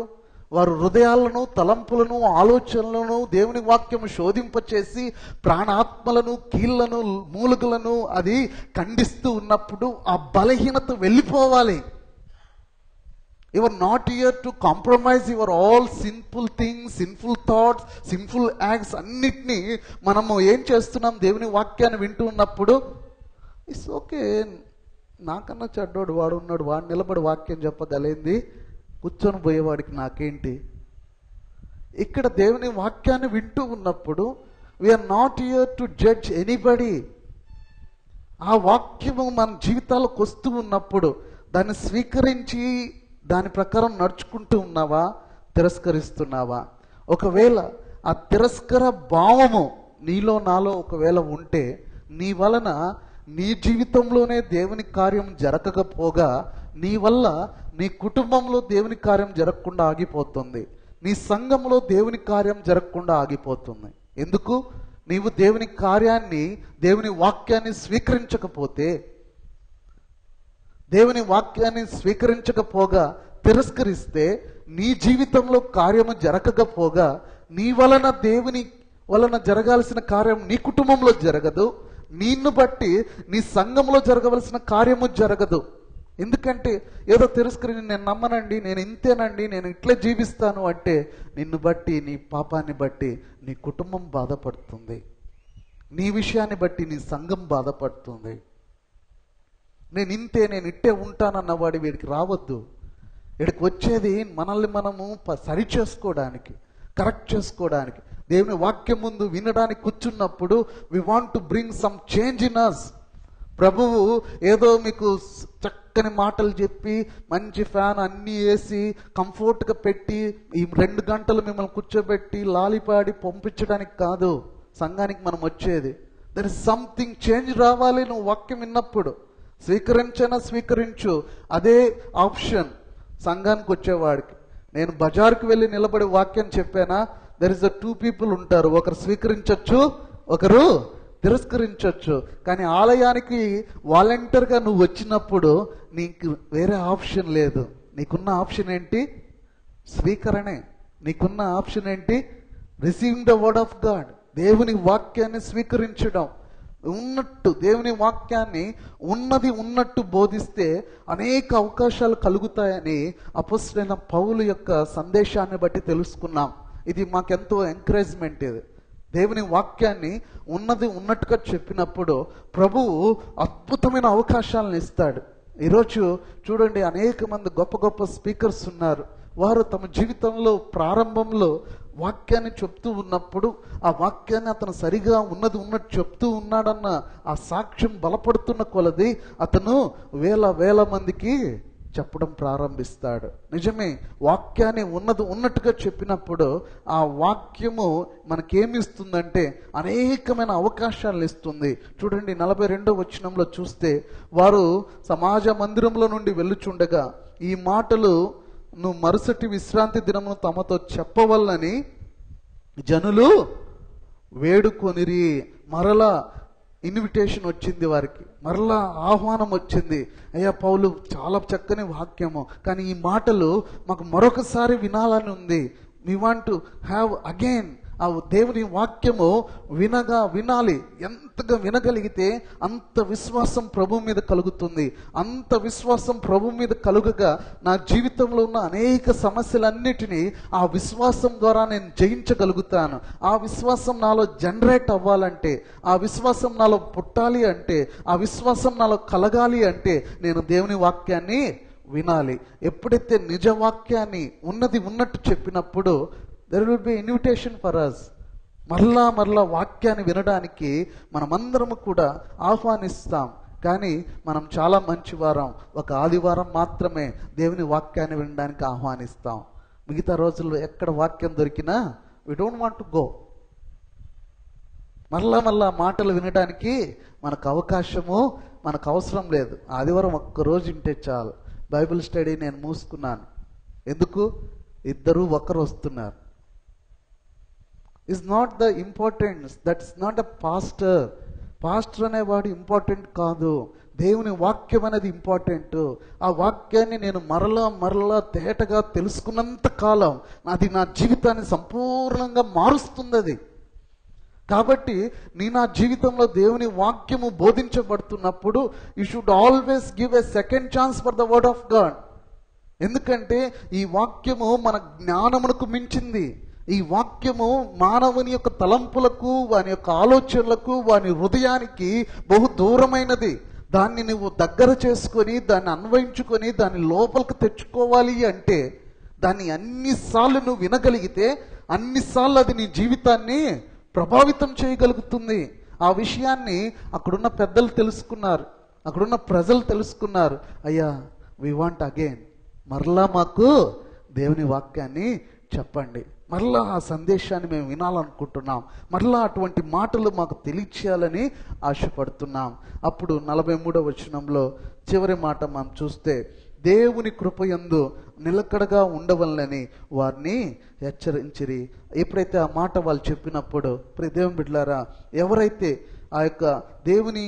వారు హృదయాలను, తలంపులను, ఆలోచనలను దేవుని వాక్యము శోధింపచేసి ప్రాణాత్మలను, కీళ్లను, మూలుగులను అది ఖండిస్తూ ఉన్నప్పుడు ఆ బలహీనత వెళ్ళిపోవాలి. You are not here to compromise your all sinful things, sinful thoughts, sinful acts అన్నిటినీ మనము ఏం చేస్తున్నాం? దేవుని వాక్యాన్ని వింటూ ఉన్నప్పుడు ఇట్స్ ఓకే, నాకన్నా చెడ్డోడు వాడు ఉన్నాడు, వాడు నిలబడి వాక్యం చెప్పగలేంది, కూర్చొని పోయేవాడికి నాకేంటి? ఇక్కడ దేవుని వాక్యాన్ని వింటూ ఉన్నప్పుడు we're not here to judge anybody. ఆ వాక్యము మన జీవితాలకు వస్తూ ఉన్నప్పుడు దాన్ని స్వీకరించి దాని ప్రకారం నడుచుకుంటూ ఉన్నావా తిరస్కరిస్తున్నావా? ఒకవేళ ఆ తిరస్కర భావము నీలో నాలో ఒకవేళ ఉంటే నీ వలన నీ జీవితంలోనే దేవుని కార్యం జరగకపోగా నీ వల్ల నీ కుటుంబంలో దేవుని కార్యం జరగకుండా ఆగిపోతుంది, నీ సంఘంలో దేవుని కార్యం జరగకుండా ఆగిపోతుంది. ఎందుకు? నీవు దేవుని కార్యాన్ని, దేవుని వాక్యాన్ని స్వీకరించకపోతే, దేవుని వాక్యాన్ని స్వీకరించకపోగా తిరస్కరిస్తే నీ జీవితంలో కార్యము జరగకపోగా నీ వలన దేవుని వలన జరగాల్సిన కార్యం నీ కుటుంబంలో జరగదు, నిన్ను బట్టి నీ సంఘంలో జరగవలసిన కార్యము జరగదు. ఎందుకంటే ఏదో తిరస్కరించి నేను నమ్మనండి, నేను ఇంతేనండి, నేను ఇట్లే జీవిస్తాను అంటే నిన్ను బట్టి, నీ పాపాన్ని బట్టి నీ కుటుంబం బాధపడుతుంది, నీ విషయాన్ని బట్టి నీ సంఘం బాధపడుతుంది. నేను ఇంతే, నేను ఇట్టే ఉంటానన్నవాడి వీడికి రావద్దు. వీడికి వచ్చేది మనల్ని మనము సరి చేసుకోవడానికి, కరెక్ట్ చేసుకోవడానికి. దేవుని వాక్యం ముందు వినడానికి కూర్చున్నప్పుడు we want to bring some change in us. ప్రభువు ఏదో మీకు చక్కని మాటలు చెప్పి మంచి ఫ్యాన్ అన్నీ వేసి కంఫర్ట్గా పెట్టి ఈ 2 గంటలు మిమ్మల్ని కూర్చోబెట్టి లాలిపాడి పంపించడానికి కాదు సంఘానికి మనం వచ్చేది. దర్ ఇస్ సంథింగ్ చేంజ్ రావాలి. నువ్వు వాక్యం విన్నప్పుడు స్వీకరించు, అదే ఆప్షన్ సంఘానికి వచ్చేవాడికి. నేను బజార్కి వెళ్ళి నిలబడి వాక్యం చెప్పానా, దర్ ఇస్ 2 people ఉంటారు. ఒకరు స్వీకరించవచ్చు, ఒకరు తిరస్కరించవచ్చు. కానీ ఆలయానికి వాలంటీర్గా నువ్వు వచ్చినప్పుడు నీకు వేరే ఆప్షన్ లేదు. నీకున్న ఆప్షన్ ఏంటి? స్వీకరణే. నీకున్న ఆప్షన్ ఏంటి? Receiving the word of God. దేవుని వాక్యాన్ని స్వీకరించడం. ఉన్నట్టు దేవుని వాక్యాన్ని ఉన్నది ఉన్నట్టు బోధిస్తే అనేక అవకాశాలు కలుగుతాయని అపోస్తలుడైన పౌలు యొక్క సందేశాన్ని బట్టి తెలుసుకున్నాం. ఇది మాకెంతో ఎంకరేజ్మెంట్. ఇది దేవుని వాక్యాన్ని ఉన్నది ఉన్నట్టుగా చెప్పినప్పుడు ప్రభువు అద్భుతమైన అవకాశాలను ఇస్తాడు. ఈరోజు చూడండి, అనేక మంది గొప్ప గొప్ప స్పీకర్స్ ఉన్నారు. వారు తమ జీవితంలో ప్రారంభంలో వాక్యాన్ని చెప్తూ ఉన్నప్పుడు ఆ వాక్యాన్ని అతను సరిగా ఉన్నది ఉన్నట్టు చెప్తూ ఉన్నాడన్న ఆ సాక్ష్యం బలపడుతున్న కొలది అతను వేల మందికి చెప్పడం ప్రారంభిస్తాడు. నిజమే, వాక్యాన్ని ఉన్నది ఉన్నట్టుగా చెప్పినప్పుడు ఆ వాక్యము మనకేమి ఇస్తుందంటే అనేకమైన అవకాశాలను ఇస్తుంది. చూడండి, 42వ వచనంలో చూస్తే, వారు సమాజ మందిరంలో నుండి వెళ్ళుచుండగా ఈ మాటలు నువ్వు మరుసటి విశ్రాంతి దినమును తమతో చెప్పవల్లని జనులు వేడుకొనిరి. మరలా ఇన్విటేషన్ వచ్చింది వారికి, మరలా ఆహ్వానం వచ్చింది. అయ్యా పౌలు, చాలా చక్కని వాక్యము, కానీ ఈ మాటలు మాకు మరొకసారి వినాలని ఉంది. We want to have again. ఆ దేవుని వాక్యము వినాలి. ఎంతగా వినగలిగితే అంత విశ్వాసం ప్రభు మీద కలుగుతుంది. అంత విశ్వాసం ప్రభు మీద కలుగగా నా జీవితంలో ఉన్న అనేక సమస్యలన్నిటినీ ఆ విశ్వాసం ద్వారా నేను జయించగలుగుతాను. ఆ విశ్వాసం నాలో జనరేట్ అవ్వాలంటే, ఆ విశ్వాసం నాలో పుట్టాలి అంటే, ఆ విశ్వాసం నాలో కలగాలి అంటే నేను దేవుని వాక్యాన్ని వినాలి. ఎప్పుడైతే నిజ వాక్యాన్ని ఉన్నది ఉన్నట్టు చెప్పినప్పుడు there will be invitation for us. మరలా వాక్యాన్ని వినడానికి మనమందరము కూడా ఆహ్వానిస్తాం. కానీ మనం చాలా మంచివారం, ఒక ఆదివారం మాత్రమే దేవుని వాక్యాన్ని వినడానికి ఆహ్వానిస్తాం. మిగతా రోజుల్లో ఎక్కడ వాక్యం దొరికినా we don't want to go. మరలా మాటలు వినడానికి మనకు అవసరం లేదు. ఆదివారం ఒక్కరోజు వింటే చాలు. బైబిల్ స్టడీ నేను మూసుకున్నాను. ఎందుకు? ఇద్దరు ఒకరు వస్తున్నారు. Is not the importance, that's not the pastor అనేవాడు ఇంపార్టెంట్ కాదు. దేవుని వాక్యం అనేది ఇంపార్టెంట్. ఆ వాక్యాన్ని నేను మరలా తేటగా తెలుసుకున్నంత కాలం అది నా జీవితాన్ని సంపూర్ణంగా మారుస్తుంది. అది కాబట్టి నా జీవితంలో దేవుని వాక్యము బోధించబడుతున్నప్పుడు you should always give a second chance for the word of God. ఎందుకంటే ఈ వాక్యము మన జ్ఞానమునకు మించింది. ఈ వాక్యము మానవుని యొక్క తలంపులకు, వాని యొక్క ఆలోచనలకు, వాని హృదయానికి బహు దూరమైనది. దాన్ని నువ్వు దగ్గర చేసుకొని, దాన్ని అన్వయించుకొని, దాన్ని లోపలికి తెచ్చుకోవాలి అంటే దాన్ని అన్నిసార్లు నువ్వు వినగలిగితే అన్నిసార్లు అది నీ జీవితాన్ని ప్రభావితం చేయగలుగుతుంది. ఆ విషయాన్ని అక్కడున్న పెద్దలు తెలుసుకున్నారు, అక్కడున్న ప్రజలు తెలుసుకున్నారు. అయ్యా, వి వాంట్ అగైన్, మరలా మాకు దేవుని వాక్యాన్ని చెప్పండి, మరలా ఆ సందేశాన్ని మేము వినాలనుకుంటున్నాం, మరలా అటువంటి మాటలు మాకు తెలియచేయాలని ఆశపడుతున్నాం. అప్పుడు 43వ వచనంలో చివరి మాట మనం చూస్తే, దేవుని కృపయందు నిలకడగా ఉండవలనని వారిని హెచ్చరించిరి. ఎప్పుడైతే ఆ మాట వాళ్ళు చెప్పినప్పుడు, దేవుని బిడ్డలారా, ఎవరైతే ఆ యొక్క దేవుని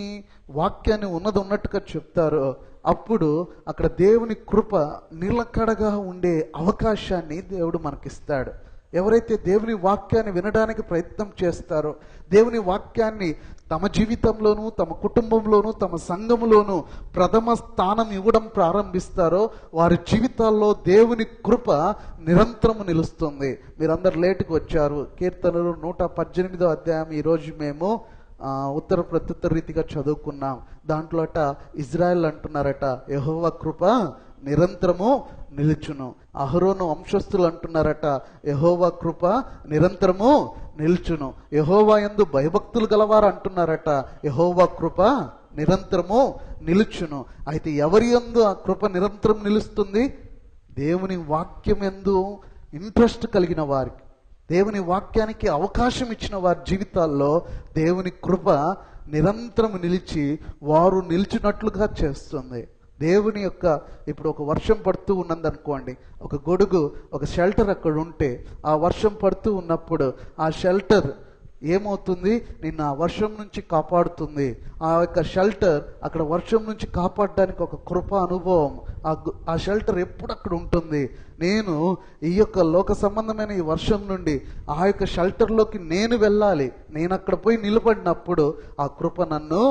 వాక్యాన్ని ఉన్నట్టుగా చెప్తారో అప్పుడు అక్కడ దేవుని కృప నిలకడగా ఉండే అవకాశాన్ని దేవుడు మనకిస్తాడు. ఎవరైతే దేవుని వాక్యాన్ని వినడానికి ప్రయత్నం చేస్తారో, దేవుని వాక్యాన్ని తమ జీవితంలోనూ, తమ కుటుంబంలోనూ, తమ సంఘములోనూ ప్రథమ స్థానం ఇవ్వడం ప్రారంభిస్తారో వారి జీవితాల్లో దేవుని కృప నిరంతరము నిలుస్తుంది. మీరందరు లేటుకు వచ్చారు. కీర్తనలు 118వ అధ్యాయం ఈరోజు మేము ఉత్తర ప్రత్యుత్తర రీతిగా చదువుకున్నాం. దాంట్లో ఇజ్రాయెల్ అంటున్నారట, యెహోవా కృప నిరంతరము నిలుచును. అహరోను వంశస్థులు అంటున్నారట, యెహోవా కృప నిరంతరము నిలుచును. యెహోవా యందు భయభక్తులు గలవారు అంటున్నారట, యెహోవా కృప నిరంతరము నిలుచును. అయితే ఎవరి యందు ఆ కృప నిరంతరం నిలుస్తుంది? దేవుని వాక్యం యందు ఇంట్రెస్ట్ కలిగిన వారికి, దేవుని వాక్యానికి అవకాశం ఇచ్చిన వారి జీవితాల్లో దేవుని కృప నిరంతరం నిలిచి వారు నిలిచినట్లుగా చేస్తుంది. దేవుని యొక్క ఇప్పుడు ఒక వర్షం పడుతూ ఉన్నదనుకోండి, ఒక గొడుగు, ఒక షెల్టర్ అక్కడ ఉంటే ఆ వర్షం పడుతూ ఉన్నప్పుడు ఆ షెల్టర్ ఏమవుతుంది? నిన్ను ఆ వర్షం నుంచి కాపాడుతుంది. ఆ యొక్క షెల్టర్ అక్కడ వర్షం నుంచి కాపాడడానికి ఒక కృప అనుభవం, ఆ షెల్టర్ ఎప్పుడు అక్కడ ఉంటుంది. నేను ఈ యొక్క లోక సంబంధమైన ఈ వర్షం నుండి ఆ యొక్క షెల్టర్లోకి నేను వెళ్ళాలి. నేను అక్కడ పోయి నిలబడినప్పుడు ఆ కృప నన్ను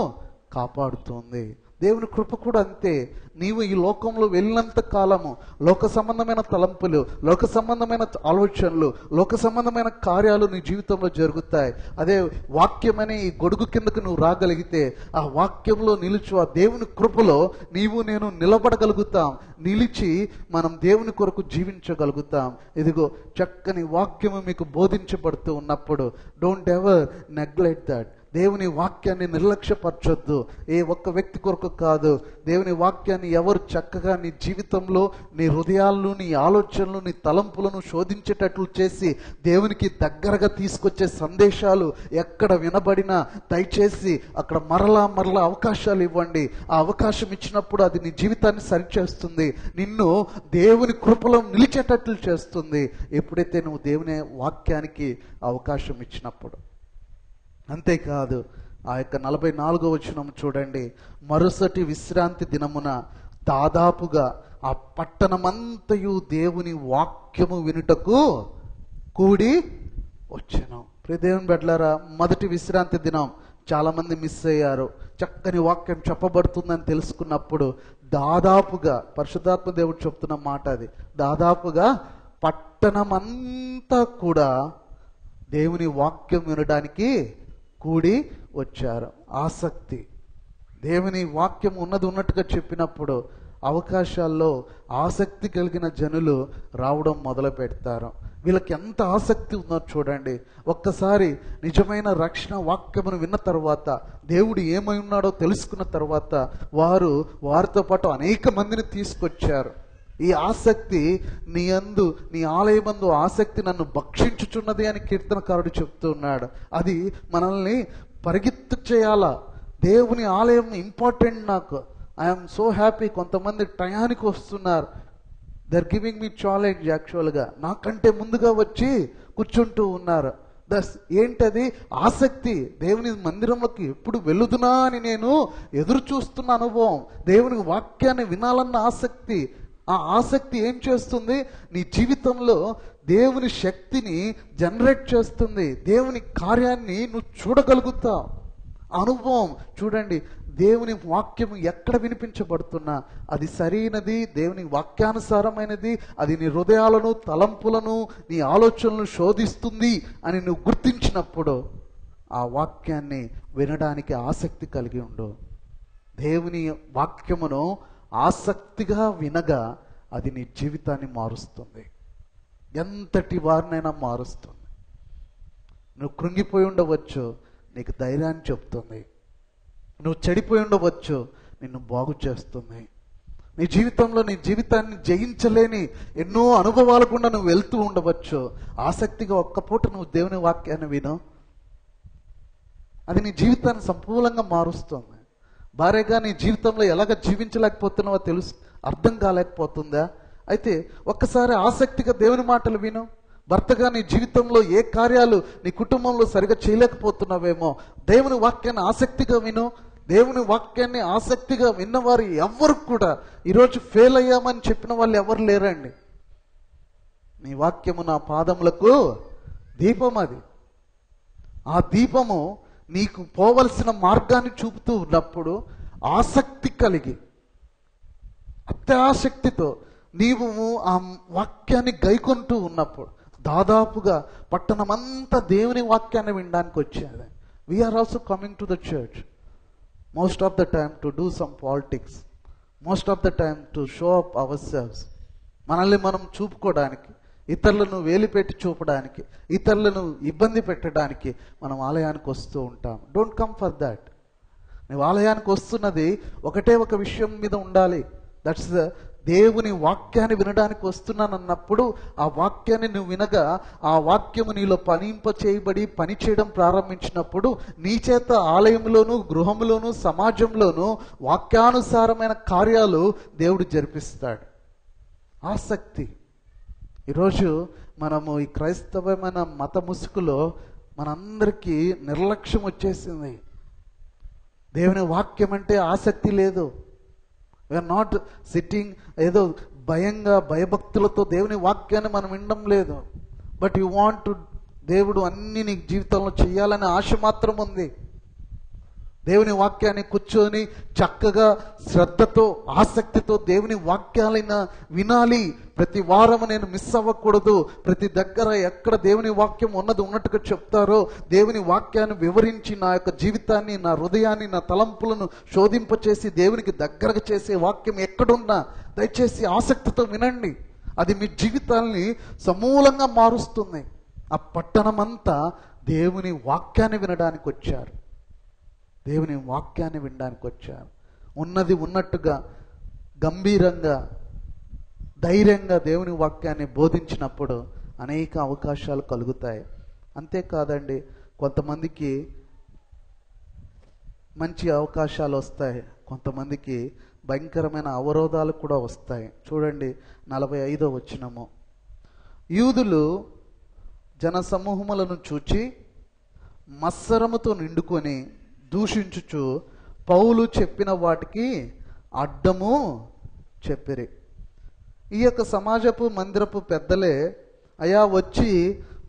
కాపాడుతుంది. దేవుని కృప కూడా అంతే. నీవు ఈ లోకంలో వెళ్ళినంత కాలము లోక సంబంధమైన తలంపులు, లోక సంబంధమైన ఆలోచనలు, లోక సంబంధమైన కార్యాలు నీ జీవితంలో జరుగుతాయి. అదే వాక్యమనే ఈ గొడుగు కిందకు నువ్వు రాగలిగితే ఆ వాక్యంలో నిలుచు ఆ దేవుని కృపలో నీవు నేను నిలబడగలుగుతాం. నిలిచి మనం దేవుని కొరకు జీవించగలుగుతాం. ఇదిగో చక్కని వాక్యము మీకు బోధించబడుతూ ఉన్నప్పుడు డోంట్ ఎవర్ నెగ్లెక్ట్ దట్. దేవుని వాక్యాన్ని నిర్లక్ష్యపరచొద్దు. ఏ ఒక్క వ్యక్తి కొరకు కాదు, దేవుని వాక్యాన్ని ఎవరు చక్కగా నీ జీవితంలో నీ హృదయాలను, నీ ఆలోచనలు, నీ తలంపులను శోధించేటట్లు చేసి దేవునికి దగ్గరగా తీసుకొచ్చే సందేశాలు ఎక్కడ వినబడినా దయచేసి అక్కడ మరలా అవకాశాలు ఇవ్వండి. ఆ అవకాశం ఇచ్చినప్పుడు అది నీ జీవితాన్ని సరిచేస్తుంది, నిన్ను దేవుని కృపలో నిలిచేటట్లు చేస్తుంది. ఎప్పుడైతే నువ్వు దేవుని వాక్యానికి అవకాశం ఇచ్చినప్పుడు. అంతేకాదు ఆ యొక్క 44వ వచనం చూడండి. మరుసటి విశ్రాంతి దినమున దాదాపుగా ఆ పట్టణమంతయు దేవుని వాక్యము వినుటకు కూడి వచ్చెను. దేవుని బిడ్డలారా, మొదటి విశ్రాంతి దినం చాలా మంది మిస్ అయ్యారు. చక్కని వాక్యం చెప్పబడుతుందని తెలుసుకున్నప్పుడు దాదాపుగా పరిశుద్ధాత్మ దేవుడు చెప్తున్న మాట అది. దాదాపుగా పట్టణమంతా కూడా దేవుని వాక్యం వినడానికి కూడి వచ్చారు. ఆసక్తి, దేవుని వాక్యం ఉన్నట్టుగా చెప్పినప్పుడు అవకాశాల్లో ఆసక్తి కలిగిన జనులు రావడం మొదలు పెడతారు. వీళ్ళకి ఎంత ఆసక్తి ఉందో చూడండి. ఒక్కసారి నిజమైన రక్షణ వాక్యమును విన్న తర్వాత, దేవుడు ఏమై ఉన్నాడో తెలుసుకున్న తర్వాత వారితో పాటు అనేక మందిని తీసుకొచ్చారు. ఈ ఆసక్తి నీ యందు, నీ ఆలయమందు ఆసక్తి నన్ను భక్షించుచున్నది అని కీర్తనకారుడు చెప్తూ ఉన్నాడు. అది మనల్ని పరిగెత్తు చేయాలా. దేవుని ఆలయం ఇంపార్టెంట్ నాకు. I'm so happy. కొంతమంది టయానికి వస్తున్నారు. They're giving me challenge. యాక్చువల్గా నాకంటే ముందుగా వచ్చి కూర్చుంటూ ఉన్నారు. ఏంటది? ఆసక్తి. దేవుని మందిరంలోకి ఎప్పుడు వెళుదునా అని నేను ఎదురు చూస్తున్న అనుభవం. దేవుని వాక్యాన్ని వినాలన్న ఆసక్తి. ఆ ఆసక్తి ఏం చేస్తుంది? నీ జీవితంలో దేవుని శక్తిని జనరేట్ చేస్తుంది. దేవుని కార్యాన్ని నువ్వు చూడగలుగుతావు. అనుభవం చూడండి. దేవుని వాక్యం ఎక్కడ వినిపించబడుతున్నా అది సరైనది, దేవుని వాక్యానుసారమైనది, అది నీ హృదయాలను, తలంపులను, నీ ఆలోచనలను శోధిస్తుంది అని నువ్వు గుర్తించినప్పుడు ఆ వాక్యాన్ని వినడానికి ఆసక్తి కలిగి ఉండు. దేవుని వాక్యమును ఆసక్తిగా వినగా అది నీ జీవితాన్ని మారుస్తుంది. ఎంతటి వారినైనా మారుస్తుంది. నువ్వు కృంగిపోయి ఉండవచ్చు, నీకు ధైర్యాన్ని చెప్తుంది. నువ్వు చెడిపోయి ఉండవచ్చు, నిన్ను బాగు చేస్తుంది. నీ జీవితంలో నీ జీవితాన్ని జయించలేని ఎన్నో అనుభవాల గుండా నువ్వు వెళ్తూ ఉండవచ్చు. ఆసక్తిగా ఒక్క పూట నువ్వు దేవుని వాక్యాన్ని విను, అది నీ జీవితాన్ని సంపూర్ణంగా మారుస్తుంది. భార్యగా నీ జీవితంలో ఎలాగ జీవించలేకపోతున్నావో అర్థం కాలేకపోతుందా? అయితే ఒక్కసారి ఆసక్తిగా దేవుని మాటలు విను. భర్తగా నీ జీవితంలో ఏ కార్యాలు నీ కుటుంబంలో సరిగా చేయలేకపోతున్నావేమో దేవుని వాక్యాన్ని ఆసక్తిగా విను. దేవుని వాక్యాన్ని ఆసక్తిగా విన్నవారు ఎవరు కూడా ఈరోజు ఫెయిల్ అయ్యామని చెప్పిన వాళ్ళు ఎవరు లేరండి. నీ వాక్యము నా పాదములకు దీపం. అది ఆ దీపము నీకు పోవలసిన మార్గాన్ని చూపుతూ ఉన్నప్పుడు ఆసక్తి కలిగి అత్యాసక్తితో నీవు ఆ వాక్యాన్ని గైకొంటూ ఉన్నప్పుడు దాదాపుగా పట్టణమంతా దేవుని వాక్యాన్ని వినడానికి వచ్చేది. We're also coming to the church most of the time to do some politics, most of the time to show up ourselves. మనల్ని మనం చూపుకోవడానికి, ఇతరులను వేలిపెట్టి చూపడానికి, ఇతరులను ఇబ్బంది పెట్టడానికి మనం ఆలయానికి వస్తూ ఉంటాం. Don't come for that. నువ్వు ఆలయానికి వస్తున్నది ఒకటే ఒక విషయం మీద ఉండాలి. దట్స్ దేవుని వాక్యాన్ని వినడానికి వస్తున్నానన్నప్పుడు ఆ వాక్యాన్ని నువ్వు వినగా ఆ వాక్యము నీలో చేయబడి పని చేయడం ప్రారంభించినప్పుడు నీ చేత ఆలయంలోనూ గృహంలోనూ సమాజంలోనూ వాక్యానుసారమైన కార్యాలు దేవుడు జరిపిస్తాడు. ఆసక్తి. ఈరోజు మనము ఈ క్రైస్తవమైన మత ముసుగులో మనందరికీ నిర్లక్ష్యం వచ్చేసింది. దేవుని వాక్యం అంటే ఆసక్తి లేదు. వీఆర్ నాట్ సిట్టింగ్, ఏదో భయభక్తులతో దేవుని వాక్యాన్ని మనం వినడం లేదు. బట్ యు వాంట్ టు, దేవుడు అన్ని నీ జీవితంలో చేయాలనే ఆశ మాత్రం ఉంది. దేవుని వాక్యాన్ని కూర్చొని చక్కగా శ్రద్ధతో ఆసక్తితో దేవుని వాక్యాలైనా వినాలి. ప్రతి వారం నేను మిస్ అవ్వకూడదు. ప్రతి దగ్గర ఎక్కడ దేవుని వాక్యం ఉన్నట్టుగా చెప్తారో దేవుని వాక్యాన్ని వివరించి నా యొక్క జీవితాన్ని, నా హృదయాన్ని, నా తలంపులను శోధింపచేసి దేవునికి దగ్గరగా చేసే వాక్యం ఎక్కడున్నా దయచేసి ఆసక్తితో వినండి. అది మీ జీవితాన్ని సమూలంగా మారుస్తుంది. ఆ పట్టణమంతా దేవుని వాక్యాన్ని వినడానికి వచ్చారు. దేవుని వాక్యాన్ని వినడానికి వచ్చారు. ఉన్నది ఉన్నట్టుగా గంభీరంగా ధైర్యంగా దేవుని వాక్యాన్ని బోధించినప్పుడు అనేక అవకాశాలు కలుగుతాయి. అంతేకాదండి, కొంతమందికి మంచి అవకాశాలు వస్తాయి, కొంతమందికి భయంకరమైన అవరోధాలు కూడా వస్తాయి. చూడండి 45వ వచనము. యూదులు జనసమూహములను చూచి మత్సరముతో నిండుకొని దూషించుచు పౌలు చెప్పిన వాటికి అడ్డము చెప్పిరి. ఈ యొక్క సమాజపు మందిరపు పెద్దలే అయా వచ్చి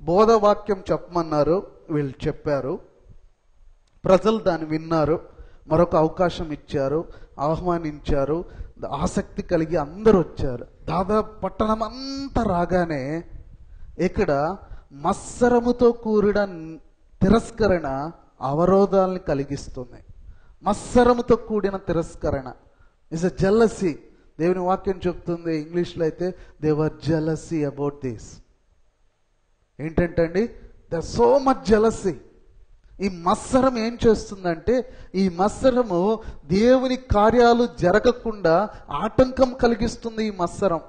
బోధవాక్యం చెప్పమన్నారు. వీళ్ళు చెప్పారు, ప్రజలు దాన్ని విన్నారు, మరొక అవకాశం ఇచ్చారు, ఆహ్వానించారు, ఆసక్తి కలిగి అందరూ వచ్చారు. దాదాపు పట్టణం అంతా రాగానే ఇక్కడ మత్సరముతో కూడిన తిరస్కరణ అవరోధాలని కలిగిస్తుంది. మత్సరముతో కూడిన తిరస్కరణ ఇస్ అ జెలసీ. దేవుని వాక్యం చెప్తుంది, ఇంగ్లీష్లో అయితే they were jealousy about this. ఏంటంటే అండి, they are so much jealousy. ఈ మత్సరం ఏం చేస్తుందంటే, ఈ మత్సరము దేవుని కార్యాలు జరగకుండా ఆటంకం కలిగిస్తుంది. ఈ మత్సరం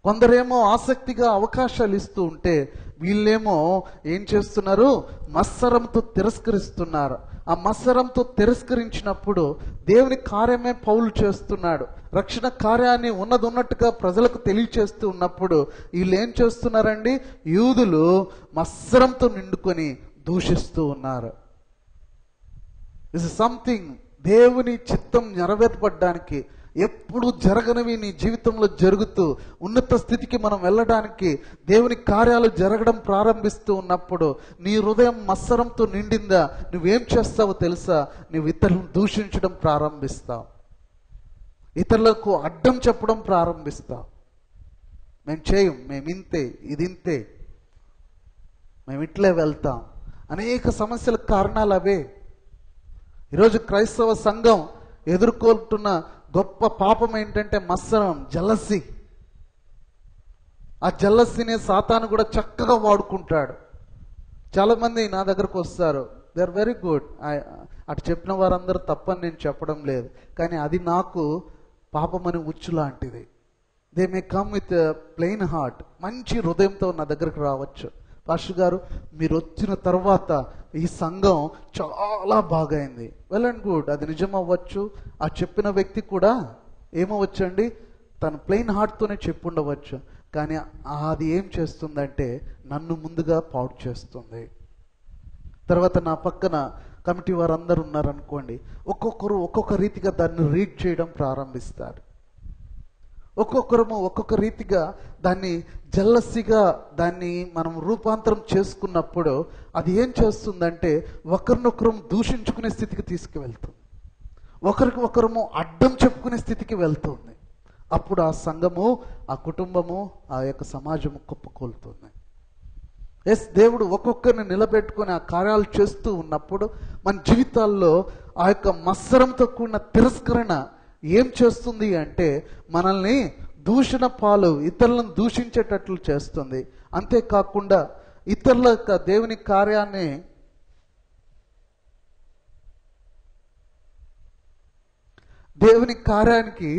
కొందరేమో ఆసక్తిగా అవకాశాలు ఇస్తూ ఉంటే వీళ్ళేమో ఏం చేస్తున్నారు, మత్సరంతో తిరస్కరిస్తున్నారు. ఆ మత్సరంతో తిరస్కరించినప్పుడు దేవుని కార్యమే పౌలు చేస్తున్నాడు. రక్షణ కార్యాన్ని ఉన్నట్టుగా ప్రజలకు తెలియచేస్తూ ఉన్నప్పుడు వీళ్ళు ఏం చేస్తున్నారండి, యూదులు మత్సరంతో నిండుకొని దూషిస్తూ ఉన్నారు. ఇట్స్ సంథింగ్, దేవుని చిత్తం నెరవేర్పడడానికి ఎప్పుడు జరగనివి నీ జీవితంలో జరుగుతూ ఉన్నత స్థితికి మనం వెళ్ళడానికి దేవుని కార్యాలు జరగడం ప్రారంభిస్తూ ఉన్నప్పుడు నీ హృదయం మత్సరంతో నిండిందా, నువ్వేం చేస్తావో తెలుసా? నువ్వు ఇతరులను దూషించడం ప్రారంభిస్తావు, ఇతరులకు అడ్డం చెప్పడం ప్రారంభిస్తావు. మేము చేయం, మేము ఇంతే, ఇది ఇంతే, మేము ఇట్లే వెళ్తాం. అనేక సమస్యలకు కారణాలు అవే. ఈరోజు క్రైస్తవ సంఘం ఎదుర్కొంటున్న గొప్ప పాపం ఏంటంటే మత్సరం, జలసి. ఆ జలసిని సాతాను కూడా చక్కగా వాడుకుంటాడు. చాలా మంది నా దగ్గరకు వస్తారు, దే ఆర్ వెరీ గుడ్. అటు చెప్పిన వారందరూ తప్పని నేను చెప్పడం లేదు, కానీ అది నాకు పాపమని ఉచ్చు లాంటిది. They may come with plain heart. మంచి హృదయంతో నా దగ్గరకు రావచ్చు. పాస్టర్ గారు, మీరు వచ్చిన తర్వాత ఈ సంఘం చాలా బాగైంది. వెల్ అండ్ గుడ్, అది నిజం అవ్వచ్చు. ఆ చెప్పిన వ్యక్తి కూడా ఏమవ్వచ్చండి, తను ప్లెయిన్ హార్ట్తోనే చెప్పుండవచ్చు. కానీ అది ఏం చేస్తుందంటే నన్ను ముందుగా పాడు చేస్తుంది. తర్వాత నా పక్కన కమిటీ వారందరూ ఉన్నారనుకోండి, ఒక్కొక్కరు ఒక్కొక్క రీతిగా దాన్ని రీడ్ చేయడం ప్రారంభిస్తారు. ఒక్కొక్కరము ఒక్కొక్క రీతిగా దాన్ని జల్లసిగా దాన్ని మనం రూపాంతరం చేసుకున్నప్పుడు అది ఏం చేస్తుందంటే ఒకరినొకరు దూషించుకునే స్థితికి తీసుకువెళ్తుంది, ఒకరికి ఒకరము అడ్డం చెప్పుకునే స్థితికి వెళ్తుంది. అప్పుడు ఆ సంఘము, ఆ కుటుంబము, ఆ యొక్క సమాజము కుప్పకూలుతుంది. ఎస్, దేవుడు ఒక్కొక్కరిని నిలబెట్టుకుని ఆ కార్యాలు చేస్తూ ఉన్నప్పుడు మన జీవితాల్లో ఆ యొక్క మత్సరంతో కూడిన తిరస్కరణ ఏం చేస్తుంది అంటే మనల్ని దూషణ పాలు, ఇతరులను దూషించేటట్లు చేస్తుంది. అంతేకాకుండా ఇతరుల దేవుని కార్యాన్ని దేవుని కార్యానికి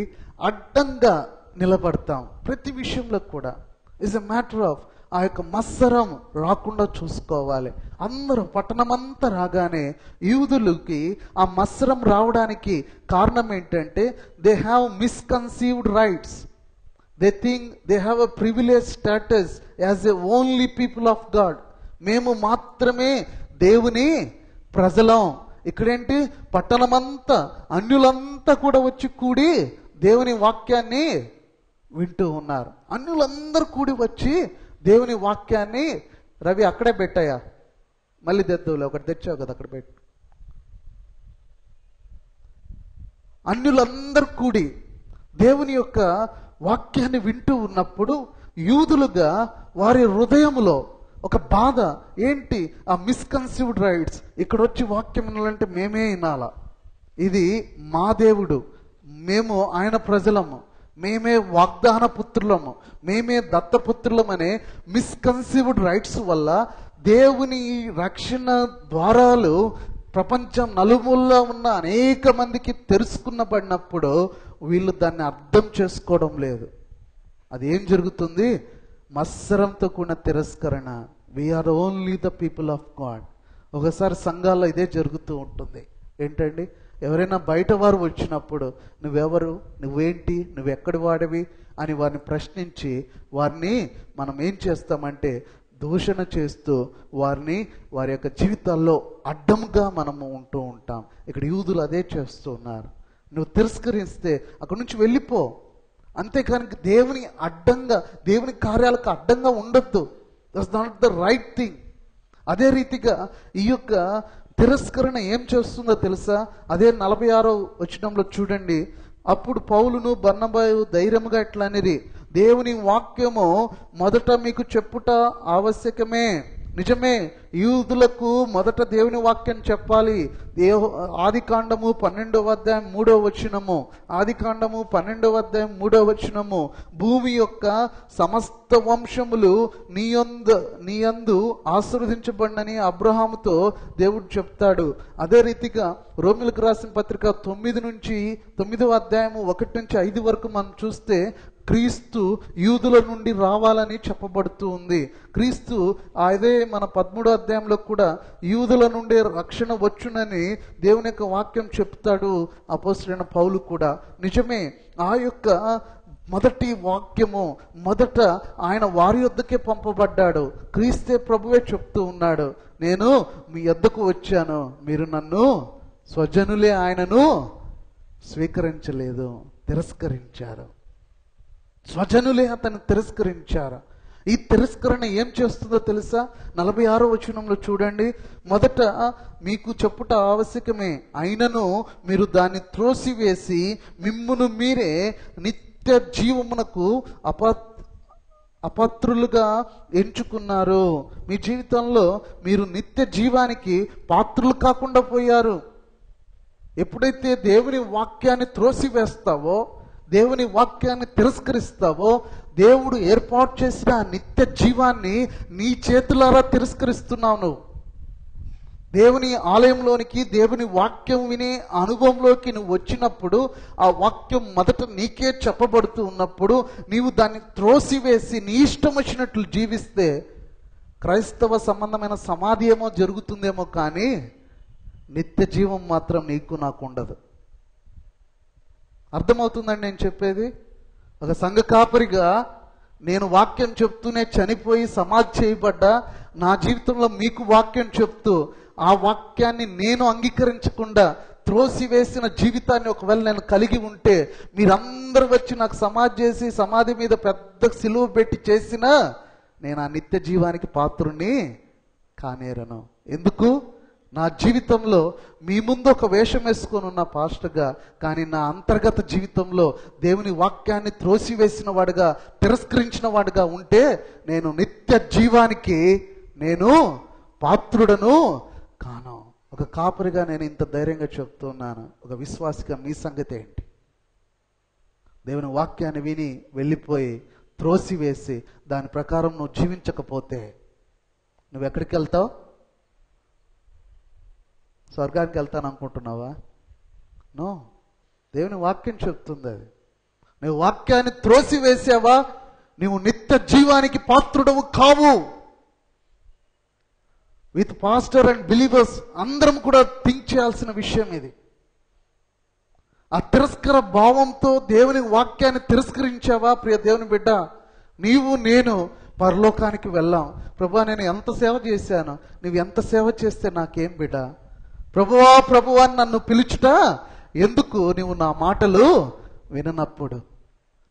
అడ్డంగా నిలబడతాం. ప్రతి విషయంలో కూడా ఇస్ ఎ మ్యాటర్ ఆఫ్ ఆ యొక్క మత్సరం రాకుండా చూసుకోవాలి. అందరూ పట్టణమంతా రాగానే యూదులకి ఆ మత్సరం రావడానికి కారణం ఏంటంటే they have misconceived rights. They think they have a privilege status as a only people of God. మేము మాత్రమే దేవుని ప్రజలం. ఇక్కడేంటి, పట్టణమంతా అన్యులంతా కూడా వచ్చి కూడి దేవుని వాక్యాన్ని వింటూ ఉన్నారు. అన్యులందరూ కూడి వచ్చి దేవుని వాక్యాన్ని, రవి అక్కడే పెట్టాయా, మళ్ళీ తెద్దులే, ఒకటి తెచ్చావు కదా అక్కడ పెట్టు. అన్యులందరూ కూడి దేవుని యొక్క వాక్యాన్ని వింటూ ఉన్నప్పుడు యూదులుగా వారి హృదయములో ఒక బాధ ఏంటి, ఆ మిస్కన్సీవ్డ్ రైట్స్. ఇక్కడ వచ్చి వాక్యం వినాలంటే మేమే వినాలా, ఇది మా దేవుడు, మేము ఆయన ప్రజలము, మేమే వాగ్దాన పుత్రులము, మేమే దత్తపుత్రులమనే మిస్కన్సీవ్డ్ రైట్స్ వల్ల దేవుని రక్షణ ద్వారాలు ప్రపంచం నలుమూలలో ఉన్న అనేక మందికి తెలుసుకున్నబడినప్పుడు వీళ్ళు దాన్ని అర్థం చేసుకోవడం లేదు. అది ఏం జరుగుతుంది, మత్సరంతో కూడిన తిరస్కరణ. We're only the people of God. ఒకసారి సంఘాల్లో ఇదే జరుగుతూ ఉంటుంది. ఏంటండి, ఎవరైనా బయట వారు వచ్చినప్పుడు నువ్వెవరు, నువ్వేంటి, నువ్వెక్కడి వాడివి అని వారిని ప్రశ్నించి వారిని మనం ఏం చేస్తామంటే దూషణ చేస్తూ వారిని వారి యొక్క జీవితాల్లో అడ్డంగా మనము ఉంటూ ఉంటాం. ఇక్కడ యూదులు అదే చేస్తూ ఉన్నారు. నువ్వు తిరస్కరిస్తే అక్కడి నుంచి వెళ్ళిపో, అంతేకాని దేవుని అడ్డంగా, దేవుని కార్యాలకు అడ్డంగా ఉండొద్దు. That's not the right thing. అదే రీతిగా ఈ యొక్క తిరస్కరణ ఏం చేస్తుందో తెలుసా? అదే 46వ వచనంలో చూడండి. అప్పుడు పౌలును బర్నబాయు ధైర్యముగా ఇట్లా అనిరి, దేవుని వాక్యము మొదట మీకు చెప్పుట ఆవశ్యకమే. నిజమే, యూదులకు మొదట దేవుని వాక్యం చెప్పాలి. ఆదికాండము 12వ అధ్యాయం 3వ వచనము, ఆదికాండము 12వ అధ్యాయం 3వ వచనము, భూమి యొక్క సమస్త వంశములు నీయందు ఆశీర్వదించబడినని అబ్రహాముతో దేవుడు చెప్తాడు. అదే రీతిగా రోమిలకు రాసిన పత్రిక 9వ అధ్యాయము 1 నుంచి 5 వరకు మనం చూస్తే క్రీస్తు యూదుల నుండి రావాలని చెప్పబడుతూ ఉంది. క్రీస్తు అదే మన 13వ అధ్యాయంలో కూడా యూదుల నుండి రక్షణ వచ్చునని దేవుని యొక్క వాక్యం చెప్తాడు అపోస్తలుడైన పౌలు కూడా. నిజమే, ఆ యొక్క మొదటి వాక్యము మొదట ఆయన వారి యొద్దకే పంపబడ్డాడు. క్రీస్తే ప్రభువే చెప్తూ ఉన్నాడు, నేను మీ యొద్దకు వచ్చాను, మీరు నన్ను స్వజనులే ఆయనను స్వీకరించలేదు, తిరస్కరించారు. స్వజనులే అతను తిరస్కరించారు. ఈ తిరస్కరణ ఏం చేస్తుందో తెలుసా? 46వ వచనంలో చూడండి. మొదట మీకు చెప్పుట ఆవశ్యకమే, అయినను మీరు దాన్ని త్రోసివేసి మిమ్మును మీరే నిత్య జీవమునకు అపాత్రులుగా ఎంచుకున్నారు. మీ జీవితంలో మీరు నిత్య జీవానికి పాత్రులు కాకుండా పోయారు. ఎప్పుడైతే దేవుని వాక్యాన్ని త్రోసివేస్తావో, దేవుని వాక్యాన్ని తిరస్కరిస్తావో, దేవుడు ఏర్పాటు చేసిన నిత్య జీవాన్ని నీ చేతులారా తిరస్కరిస్తున్నావు. నువ్వు దేవుని ఆలయంలోనికి, దేవుని వాక్యం వినే అనుభవంలోకి నువ్వు వచ్చినప్పుడు, ఆ వాక్యం మొదట నీకే చెప్పబడుతూ ఉన్నప్పుడు నీవు దాన్ని త్రోసివేసి నీ ఇష్టం వచ్చినట్లు జీవిస్తే క్రైస్తవ సంబంధమైన సమాధి ఏమో జరుగుతుందేమో, కానీ నిత్య జీవం మాత్రం నీకు నాకు ఉండదు. అర్థమవుతుందండి నేను చెప్పేది? ఒక సంఘ కాపరిగా నేను వాక్యం చెప్తూనే చనిపోయి సమాధి చేయబడ్డా, నా జీవితంలో మీకు వాక్యం చెప్తూ ఆ వాక్యాన్ని నేను అంగీకరించకుండా త్రోసివేసిన జీవితాన్ని ఒకవేళ నేను కలిగి ఉంటే, మీరందరూ వచ్చి నాకు సమాధి చేసి సమాధి మీద పెద్ద సిలువ పెట్టి చేసినా నేను ఆ నిత్య జీవానికి పాత్రుణ్ణి కానేరను. ఎందుకు? నా జీవితంలో మీ ముందు ఒక వేషం వేసుకొని ఉన్న పాస్టర్గా, కానీ నా అంతర్గత జీవితంలో దేవుని వాక్యాన్ని త్రోసివేసిన వాడుగా, తిరస్కరించిన వాడుగా ఉంటే నేను నిత్య జీవానికి నేను పాత్రుడను కాను. ఒక కాపరిగా నేను ఇంత ధైర్యంగా చెప్తున్నాను. ఒక విశ్వాసిగా మీ సంగతి ఏంటి? దేవుని వాక్యాన్ని విని వెళ్ళిపోయి త్రోసివేసి దాని ప్రకారం నువ్వు జీవించకపోతే నువ్వు ఎక్కడికి వెళ్తావు? స్వర్గానికి వెళ్తాను అనుకుంటున్నావా? నో. దేవుని వాక్యం చెప్తుంది అది. నువ్వు వాక్యాన్ని త్రోసివేసావా నువ్వు నిత్య జీవానికి పాత్రుడవు కావు. విత్ పాస్టర్ అండ్ బిలీవర్స్ అందరం కూడా థింక్ చేయాల్సిన విషయం ఇది. ఆ తిరస్కర భావంతో దేవుని వాక్యాన్ని తిరస్కరించావా ప్రియ దేవుని బిడ్డ, నీవు నేను పరలోకానికి వెళ్ళాం. ప్రభువా నేను ఎంత సేవ చేశాను, నువ్వు ఎంత సేవ చేస్తే నాకేం బిడ్డ? ప్రభువా ప్రభువా నన్ను పిలుచుట ఎందుకు? నువ్వు నా మాటలు విననప్పుడు,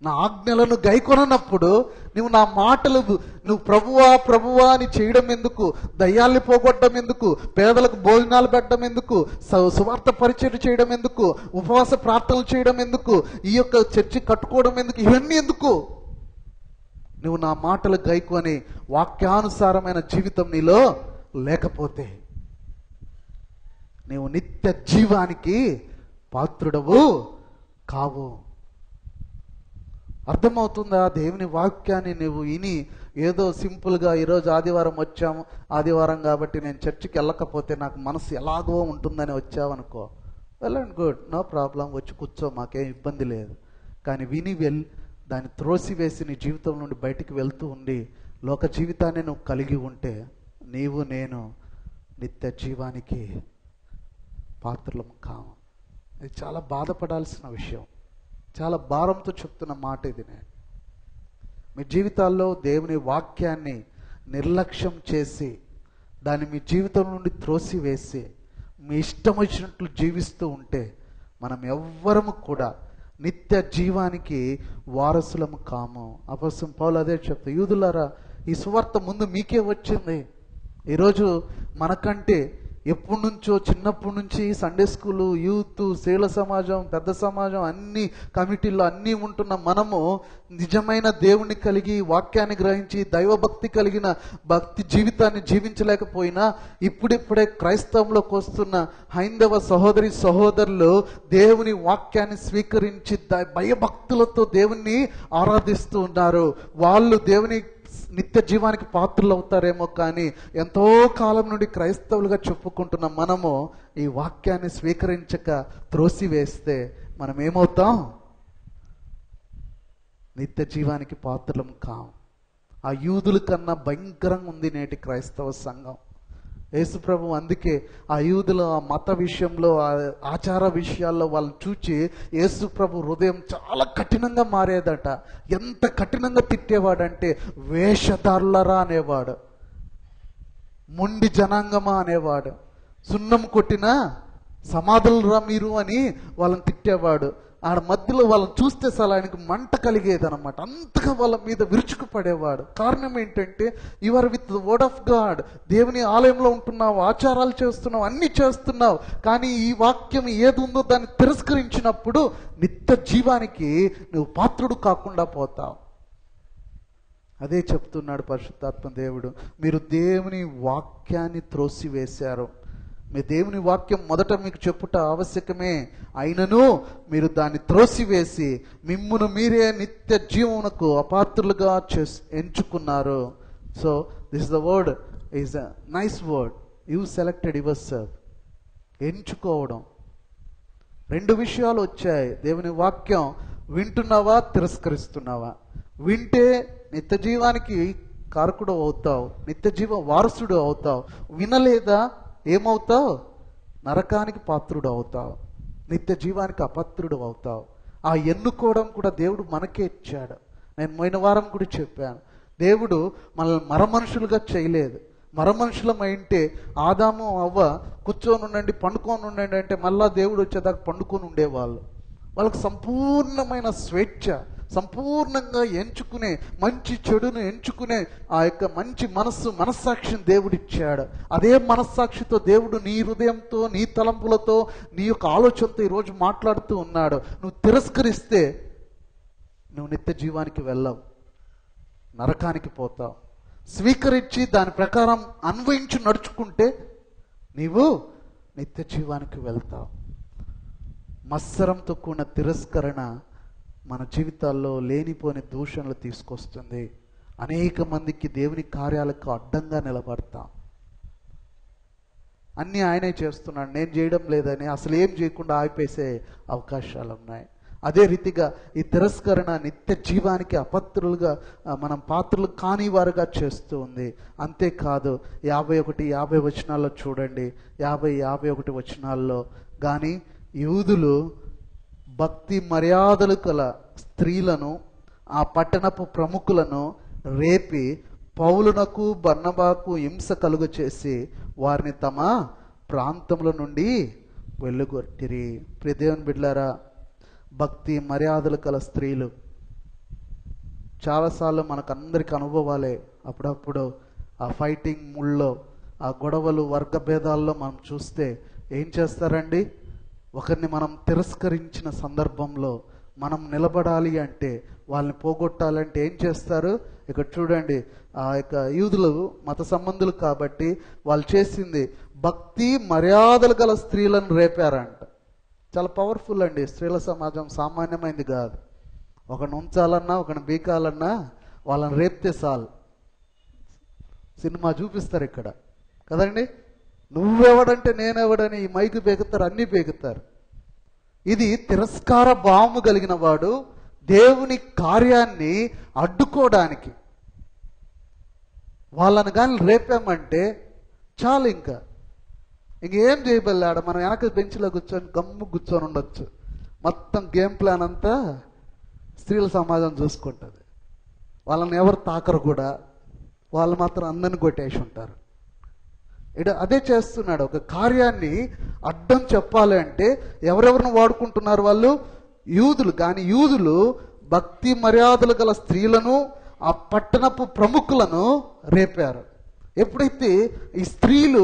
నా ఆజ్ఞలను గైకొననప్పుడు, నువ్వు నా మాటలు నువ్వు ప్రభువా ప్రభువా అని చేయడం ఎందుకు? దయ్యాల్ని పోగొట్టడం ఎందుకు? పేదలకు భోజనాలు పెట్టడం ఎందుకు? సువార్త పరిచయం చేయడం ఎందుకు? ఉపవాస ప్రార్థనలు చేయడం ఎందుకు? ఈ యొక్క చర్చి కట్టుకోవడం ఎందుకు? ఇవన్నీ ఎందుకు? నువ్వు నా మాటలు గైకొని వాక్యానుసారమైన జీవితం నీలో లేకపోతే నీవు నిత్య జీవానికి పాత్రుడవు కావు. అర్థమవుతుందా? దేవుని వాక్యాన్ని నువ్వు విని ఏదో సింపుల్గా ఈరోజు ఆదివారం వచ్చాము, ఆదివారం కాబట్టి నేను చర్చికి వెళ్ళకపోతే నాకు మనసు ఎలాగో ఉంటుందని వచ్చావనుకో, well and good, no problem, వచ్చి కూర్చో, మాకేం ఇబ్బంది లేదు. కానీ విని దాన్ని త్రోసివేసి నీ జీవితం నుండి బయటికి వెళ్తూ ఉండి లోక జీవితాన్ని నువ్వు కలిగి ఉంటే నీవు నేను నిత్య జీవానికి పాత్రలం కాము. ఇది చాలా బాధపడాల్సిన విషయం. చాలా భారంతో చెప్తున్న మాట ఇది. నేను మీ జీవితాల్లో దేవుని వాక్యాన్ని నిర్లక్ష్యం చేసి దాన్ని మీ జీవితం నుండి త్రోసివేసి మీ ఇష్టం వచ్చినట్లు జీవిస్తూ ఉంటే మనం ఎవ్వరము కూడా నిత్య జీవానికి వారసులము కాము. అపొస్తలుడు పౌలు అదే చెప్తా, యూదులారా ఈ సువార్త ముందు మీకే వచ్చింది. ఈరోజు మనకంటే ఎప్పటి నుంచో చిన్నప్పటి నుంచి సండే స్కూలు, యూత్, శీల సమాజం, పెద్ద సమాజం, అన్ని కమిటీల్లో అన్నీ ఉంటున్న మనము నిజమైన దేవుణ్ణి కలిగి వాక్యాన్ని గ్రహించి దైవభక్తి కలిగిన భక్తి జీవితాన్ని జీవించలేకపోయినా ఇప్పుడిప్పుడే క్రైస్తవంలోకి వస్తున్న హైందవ సహోదరి సహోదరులు దేవుని వాక్యాన్ని స్వీకరించి భయభక్తులతో దేవుణ్ణి ఆరాధిస్తూ ఉన్నారు. వాళ్ళు దేవుని నిత్య జీవానికి పాత్రలు అవుతారేమో, కానీ ఎంతో కాలం నుండి క్రైస్తవులుగా చెప్పుకుంటున్న మనము ఈ వాక్యాన్ని స్వీకరించక త్రోసివేస్తే మనం ఏమవుతాం? నిత్య జీవానికి పాత్రలం కాం. ఆ యూదుల కన్నా భయంకరంగా ఉంది నేటి క్రైస్తవ సంఘం. యేసుప్రభు అందుకే ఆ యూదుల ఆ మత విషయంలో, ఆ ఆచార విషయాల్లో వాళ్ళని చూచి యేసుప్రభు హృదయం చాలా కఠినంగా మారేదట. ఎంత కఠినంగా తిట్టేవాడంటే వేషధారులరా అనేవాడు, మొండి జనాంగమా అనేవాడు, సున్నం కొట్టిన సమాధులరా మీరు అని వాళ్ళని తిట్టేవాడు. ఆడ మధ్యలో వాళ్ళని చూస్తే అసలు ఆయనకు మంట కలిగేది అనమాట. అంతగా వాళ్ళ మీద విరుచుకుపడేవాడు. కారణం ఏంటంటే you are with the word of God, దేవుని ఆలయంలో ఉంటున్నావు, ఆచారాలు చేస్తున్నావు, అన్ని చేస్తున్నావు, కానీ ఈ వాక్యం ఏది ఉందో దాన్ని తిరస్కరించినప్పుడు నిత్య జీవానికి నువ్వు పాత్రుడు కాకుండా పోతావు. అదే చెప్తున్నాడు పరిశుద్ధాత్మ దేవుడు. మీరు దేవుని వాక్యాన్ని త్రోసివేశారు. మీ దేవుని వాక్యం మొదట మీకు చెప్పుట ఆవశ్యకమే, అయినను మీరు దాన్ని త్రోసివేసి మిమ్మును మీరే నిత్య జీవమునకు అపాత్రులుగా ఎంచుకున్నారు. So this the word is a nice word, you selected your self. ఎంచుకోవడం. రెండు విషయాలు వచ్చాయి. దేవుని వాక్యం వింటున్నావా, తిరస్కరిస్తున్నావా? వింటే నిత్య జీవానికి కారకుడు అవుతావు, నిత్య జీవ వారసుడు అవుతావు. వినలేదా ఏమవుతావు? నరకానికి పాత్రుడు అవుతావు, నిత్య జీవానికి అపాత్రుడు అవుతావు. ఆ ఎన్నుకోవడం కూడా దేవుడు మనకే ఇచ్చాడు. నేను పోయిన వారం కూడా చెప్పాను, దేవుడు మనల్ని మరమనుషులుగా చేయలేదు. మరమనుషులం అయింటే ఆదాము అవ్వ కూర్చొని ఉండండి, పండుకొని ఉండండి అంటే మళ్ళా దేవుడు వచ్చేదాకా పండుకొని ఉండేవాళ్ళు. వాళ్ళకు సంపూర్ణమైన స్వేచ్ఛ, సంపూర్ణంగా ఎంచుకునే, మంచి చెడును ఎంచుకునే ఆ యొక్క మంచి మనస్సాక్షిని దేవుడిచ్చాడు. అదే మనస్సాక్షితో దేవుడు నీ హృదయంతో, నీ తలంపులతో, నీ యొక్క ఆలోచనతో ఈరోజు మాట్లాడుతూ ఉన్నాడు. నువ్వు తిరస్కరిస్తే నువ్వు నిత్య జీవానికి వెళ్ళవు, నరకానికి పోతావు. స్వీకరించి దాని ప్రకారం అన్వయించి నడుచుకుంటే నీవు నిత్య జీవానికి వెళ్తావు. మత్సరంతో కూడిన తిరస్కరణ మన జీవితాల్లో లేనిపోని దూషణలు తీసుకొస్తుంది. అనేక మందికి దేవుని కార్యాలకు అడ్డంగా నిలబడతాం. అన్నీ ఆయనే చేస్తున్నాడు, నేను చేయడం లేదని అసలు ఏం చేయకుండా ఆగిపేసే అవకాశాలు ఉన్నాయి. అదే రీతిగా ఈ తిరస్కరణ నిత్య జీవానికి అపత్రులుగా మనం పాత్రలు కాని వారుగా చేస్తూ ఉంది. అంతేకాదు 51 వచనాల్లో చూడండి, 51 వచనాల్లో కానీ యూదులు భక్తి మర్యాదలు కల స్త్రీలను ఆ పట్టణపు ప్రముఖులను రేపి పౌలునకు బర్నబాకు హింస కలుగ చేసి వారిని తమ ప్రాంతముల నుండి వెళ్ళగొట్టిరి. ప్రియ దేవుని బిడ్డలారా, భక్తి మర్యాదలు కల స్త్రీలు చాలాసార్లు మనకందరికి అనుభవాలే. అప్పుడప్పుడు ఆ ఫైటింగ్ ముళ్ళో, ఆ గొడవలు వర్గభేదాల్లో మనం చూస్తే ఏం చేస్తారండి? ఒకరిని మనం తిరస్కరించిన సందర్భంలో మనం నిలబడాలి అంటే, వాళ్ళని పోగొట్టాలంటే ఏం చేస్తారు? ఇక్కడ చూడండి, ఆ యొక్క యూదులు మత సంబంధులు కాబట్టి వాళ్ళు చేసింది భక్తి మర్యాదలు గల స్త్రీలను రేపారంట. చాలా పవర్ఫుల్ అండి. స్త్రీల సమాజం సామాన్యమైంది కాదు. ఒకరిని ఉంచాలన్నా ఒకరిని బీకాలన్నా వాళ్ళని రేపితే చాలు. సినిమా చూపిస్తారు ఇక్కడ కదండి, నువ్వెవడంటే నేనెవడని ఈ మైకు బేగుతారు, అన్నీ బేగుతారు. ఇది తిరస్కార భావము కలిగిన వాడు దేవుని కార్యాన్ని అడ్డుకోవడానికి. వాళ్ళని కానీ రేపామంటే చాలు, ఇంకేం చేయబల్లాడ. మనం వెనక బెంచ్లో కూర్చొని గమ్ము కూర్చొని ఉండొచ్చు. మొత్తం గేమ్ ప్లాన్ అంతా స్త్రీల సమాజం చూసుకుంటుంది. వాళ్ళని ఎవరు తాకరు కూడా, వాళ్ళు మాత్రం అందరిని కొట్టేసి ఉంటారు. అదే చేస్తున్నాడు. ఒక కార్యాన్ని అడ్డం చెప్పాలి అంటే ఎవరెవరిని వాడుకుంటున్నారు వాళ్ళు? యూదులు. కానీ యూదులు భక్తి మర్యాదలు గల స్త్రీలను ఆ పట్టణపు ప్రముఖులను రేపారు. ఎప్పుడైతే ఈ స్త్రీలు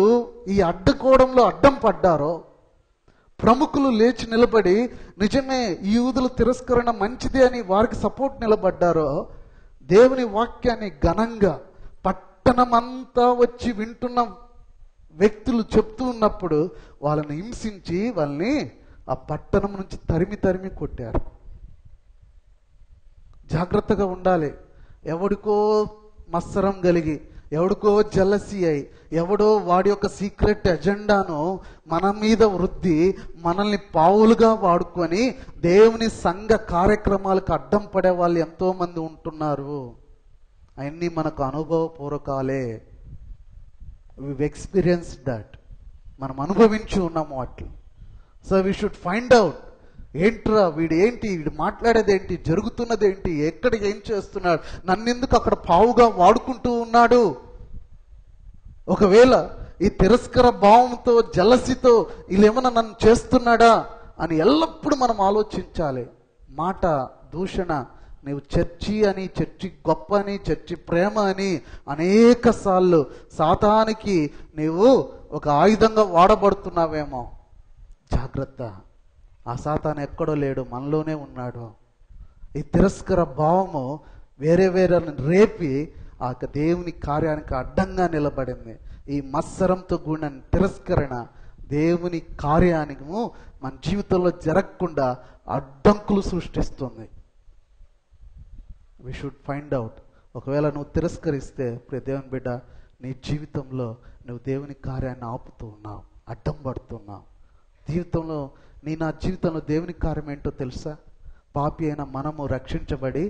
ఈ అడ్డుకోవడంలో అడ్డం పడ్డారో, ప్రముఖులు లేచి నిలబడి నిజమే ఈ యూదుల తిరస్కరణ మంచిదే అని వారికి సపోర్ట్ నిలబడ్డారో, దేవుని వాక్యాన్ని ఘనంగా పట్టణమంతా వచ్చి వింటున్న వ్యక్తులు చెప్తూ ఉన్నప్పుడు వాళ్ళని హింసించి వాళ్ళని ఆ పట్టణం నుంచి తరిమి కొట్టారు. జాగ్రత్తగా ఉండాలి. ఎవడికో మత్సరం కలిగి, ఎవడికో జలసి అయి, ఎవడో వాడి యొక్క సీక్రెట్ ఎజెండాను మన మీద వృద్ధి మనల్ని పావులుగా వాడుకొని దేవుని సంఘ కార్యక్రమాలకు అడ్డం పడే వాళ్ళు ఎంతో మంది ఉంటున్నారు. అవన్నీ మనకు అనుభవపూర్వకాలే. we've experienced that. మనం అనుభవించి ఉన్నాము వాటిని. So we should find out, ఏంట్రా వీడు మాట్లాడేది ఏంటి, జరుగుతున్నది ఏంటి, ఎక్కడ ఏం చేస్తున్నాడు, నన్నెందుకు అక్కడ పావుగా వాడుకుంటూ ఉన్నాడు. ఒకవేళ ఈ తిరస్కర భావంతో జలసితో వీళ్ళేమన్నా నన్ను చేస్తున్నాడా అని ఎల్లప్పుడూ మనం ఆలోచించాలి. మాట దూషణ, నీవు చర్చి అని, చర్చి గొప్ప అని, చర్చి ప్రేమ అని అనేక సార్లు సాతానికి నీవు ఒక ఆయుధంగా వాడబడుతున్నావేమో. జాగ్రత్త, ఆ సాతాను ఎక్కడో లేడు, మనలోనే ఉన్నాడు. ఈ తిరస్కర భావము వేరే రేపి ఆ దేవుని కార్యానికి అడ్డంగా నిలబడింది. ఈ మత్సరంతో కూడిన తిరస్కరణ దేవుని కార్యానికి మన జీవితంలో జరగకుండా అడ్డంకులు సృష్టిస్తుంది. We should find out. ఒకవేళ నువ్వు తిరస్కరిస్తే ప్రియ దేవుని బిడ్డ, నీ జీవితంలో నువ్వు దేవుని కార్యాన్ని ఆపుతూ ఉన్నావు, అడ్డం పడుతున్నావు. జీవితంలో నా జీవితంలో దేవుని కార్యం ఏంటో తెలుసా? పాపి అయిన మనము రక్షించబడి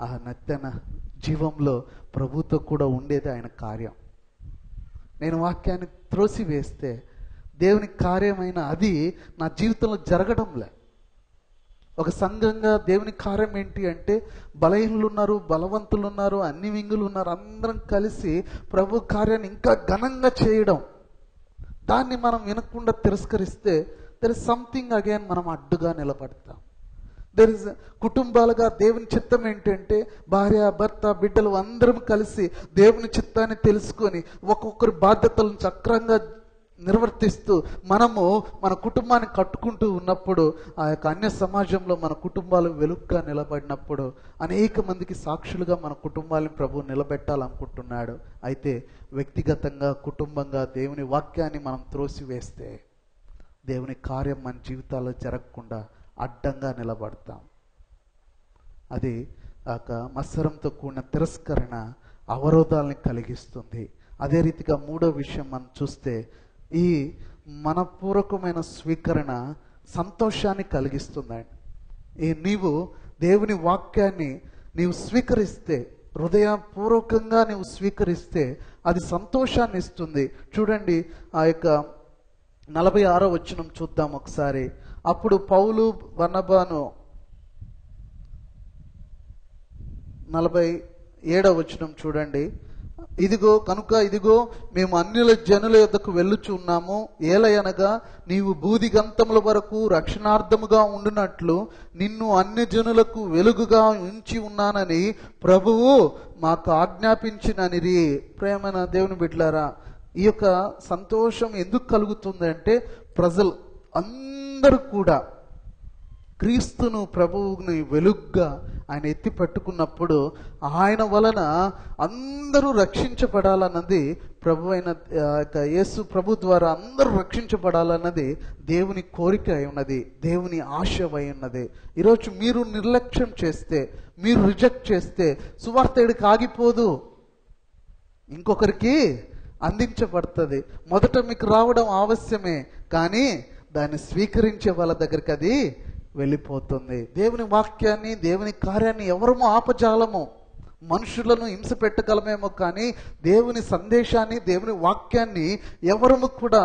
ఆ నిత్యన జీవంలో ప్రభుతో కూడా ఉండేది ఆయన కార్యం. నేను వాక్యాన్ని త్రోసివేస్తే దేవుని కార్యమైన అది నా జీవితంలో జరగడంలే. ఒక సంఘంగా దేవుని కార్యం ఏంటి అంటే, బలహీనులు ఉన్నారు, బలవంతులు ఉన్నారు, అన్ని వింగులు ఉన్నారు, అందరం కలిసి ప్రభు కార్యాన్ని ఇంకా ఘనంగా చేయడం. దాన్ని మనం వినకుండా తిరస్కరిస్తే దెర్ ఇస్ సంథింగ్ అగైన్ మనం అడ్డుగా నిలబడతాం. దెర్ ఇస్ కుటుంబాలుగా దేవుని చిత్తం ఏంటంటే, భార్య భర్త బిడ్డలు అందరం కలిసి దేవుని చిత్తాన్ని తెలుసుకొని ఒక్కొక్కరి బాధ్యతలను చక్రంగా నిర్వర్తిస్తూ మనము మన కుటుంబాన్ని కట్టుకుంటూ ఉన్నప్పుడు, ఆ యొక్క అన్య సమాజంలో మన కుటుంబాలు వెలుగుగా నిలబడినప్పుడు అనేక మందికి సాక్షులుగా మన కుటుంబాలను ప్రభువు నిలబెట్టాలనుకుంటున్నాడు. అయితే వ్యక్తిగతంగా కుటుంబంగా దేవుని వాక్యాన్ని మనం త్రోసివేస్తే దేవుని కార్యం మన జీవితాల్లో జరగకుండా అడ్డంగా నిలబడతాం. అది మత్సరంతో కూడిన తిరస్కరణ అవరోధాలని కలిగిస్తుంది. అదే రీతిగా మూడో విషయం మనం చూస్తే ఈ మనపూర్వకమైన స్వీకరణ సంతోషాన్ని కలిగిస్తుందండి. నీవు దేవుని వాక్యాన్ని నీవు స్వీకరిస్తే, హృదయపూర్వకంగా నీవు స్వీకరిస్తే అది సంతోషాన్ని ఇస్తుంది. చూడండి ఆ యొక్క 46వ వచనం చూద్దాం ఒకసారి. అప్పుడు పౌలు బర్నబాను 47వ వచనం చూడండి. ఇదిగో మేము అన్యుల జనుల యొద్దకు వెళ్ళుచున్నాము. ఏలయనగా నీవు బూదిగంతముల వరకు రక్షణార్థముగా ఉండునట్లు నిన్ను అన్య జనులకు వెలుగుగా ఉంచి ఉన్నానని ప్రభువు మాకు ఆజ్ఞాపించిననిరి. ప్రేమైన దేవుని బిడ్డలారా, ఈ యొక్క సంతోషం ఎందుకు కలుగుతుంది అంటే, ప్రజలు అందరూ కూడా క్రీస్తును, ప్రభువుని వెలుగ్గా ఆయన ఎత్తి పట్టుకున్నప్పుడు ఆయన వలన అందరూ రక్షించబడాలన్నది ప్రభు అయిన యేసు ప్రభు ద్వారా అందరూ రక్షించబడాలన్నది దేవుని కోరిక అయి ఉన్నది, దేవుని ఆశ అయి ఉన్నది. ఈరోజు మీరు నిర్లక్ష్యం చేస్తే, మీరు రిజెక్ట్ చేస్తే సువార్త ఇక్కడికి ఆగిపోదు, ఇంకొకరికి అందించబడుతుంది. మొదట మీకు రావడం ఆవశ్యమే, కానీ దాన్ని స్వీకరించే వాళ్ళ దగ్గరికి అది వెళ్ళిపోతుంది. దేవుని వాక్యాన్ని, దేవుని కార్యాన్ని ఎవరము ఆపజాలము. మనుషులను హింస పెట్టగలమేమో, కానీ దేవుని సందేశాన్ని, దేవుని వాక్యాన్ని ఎవరము కూడా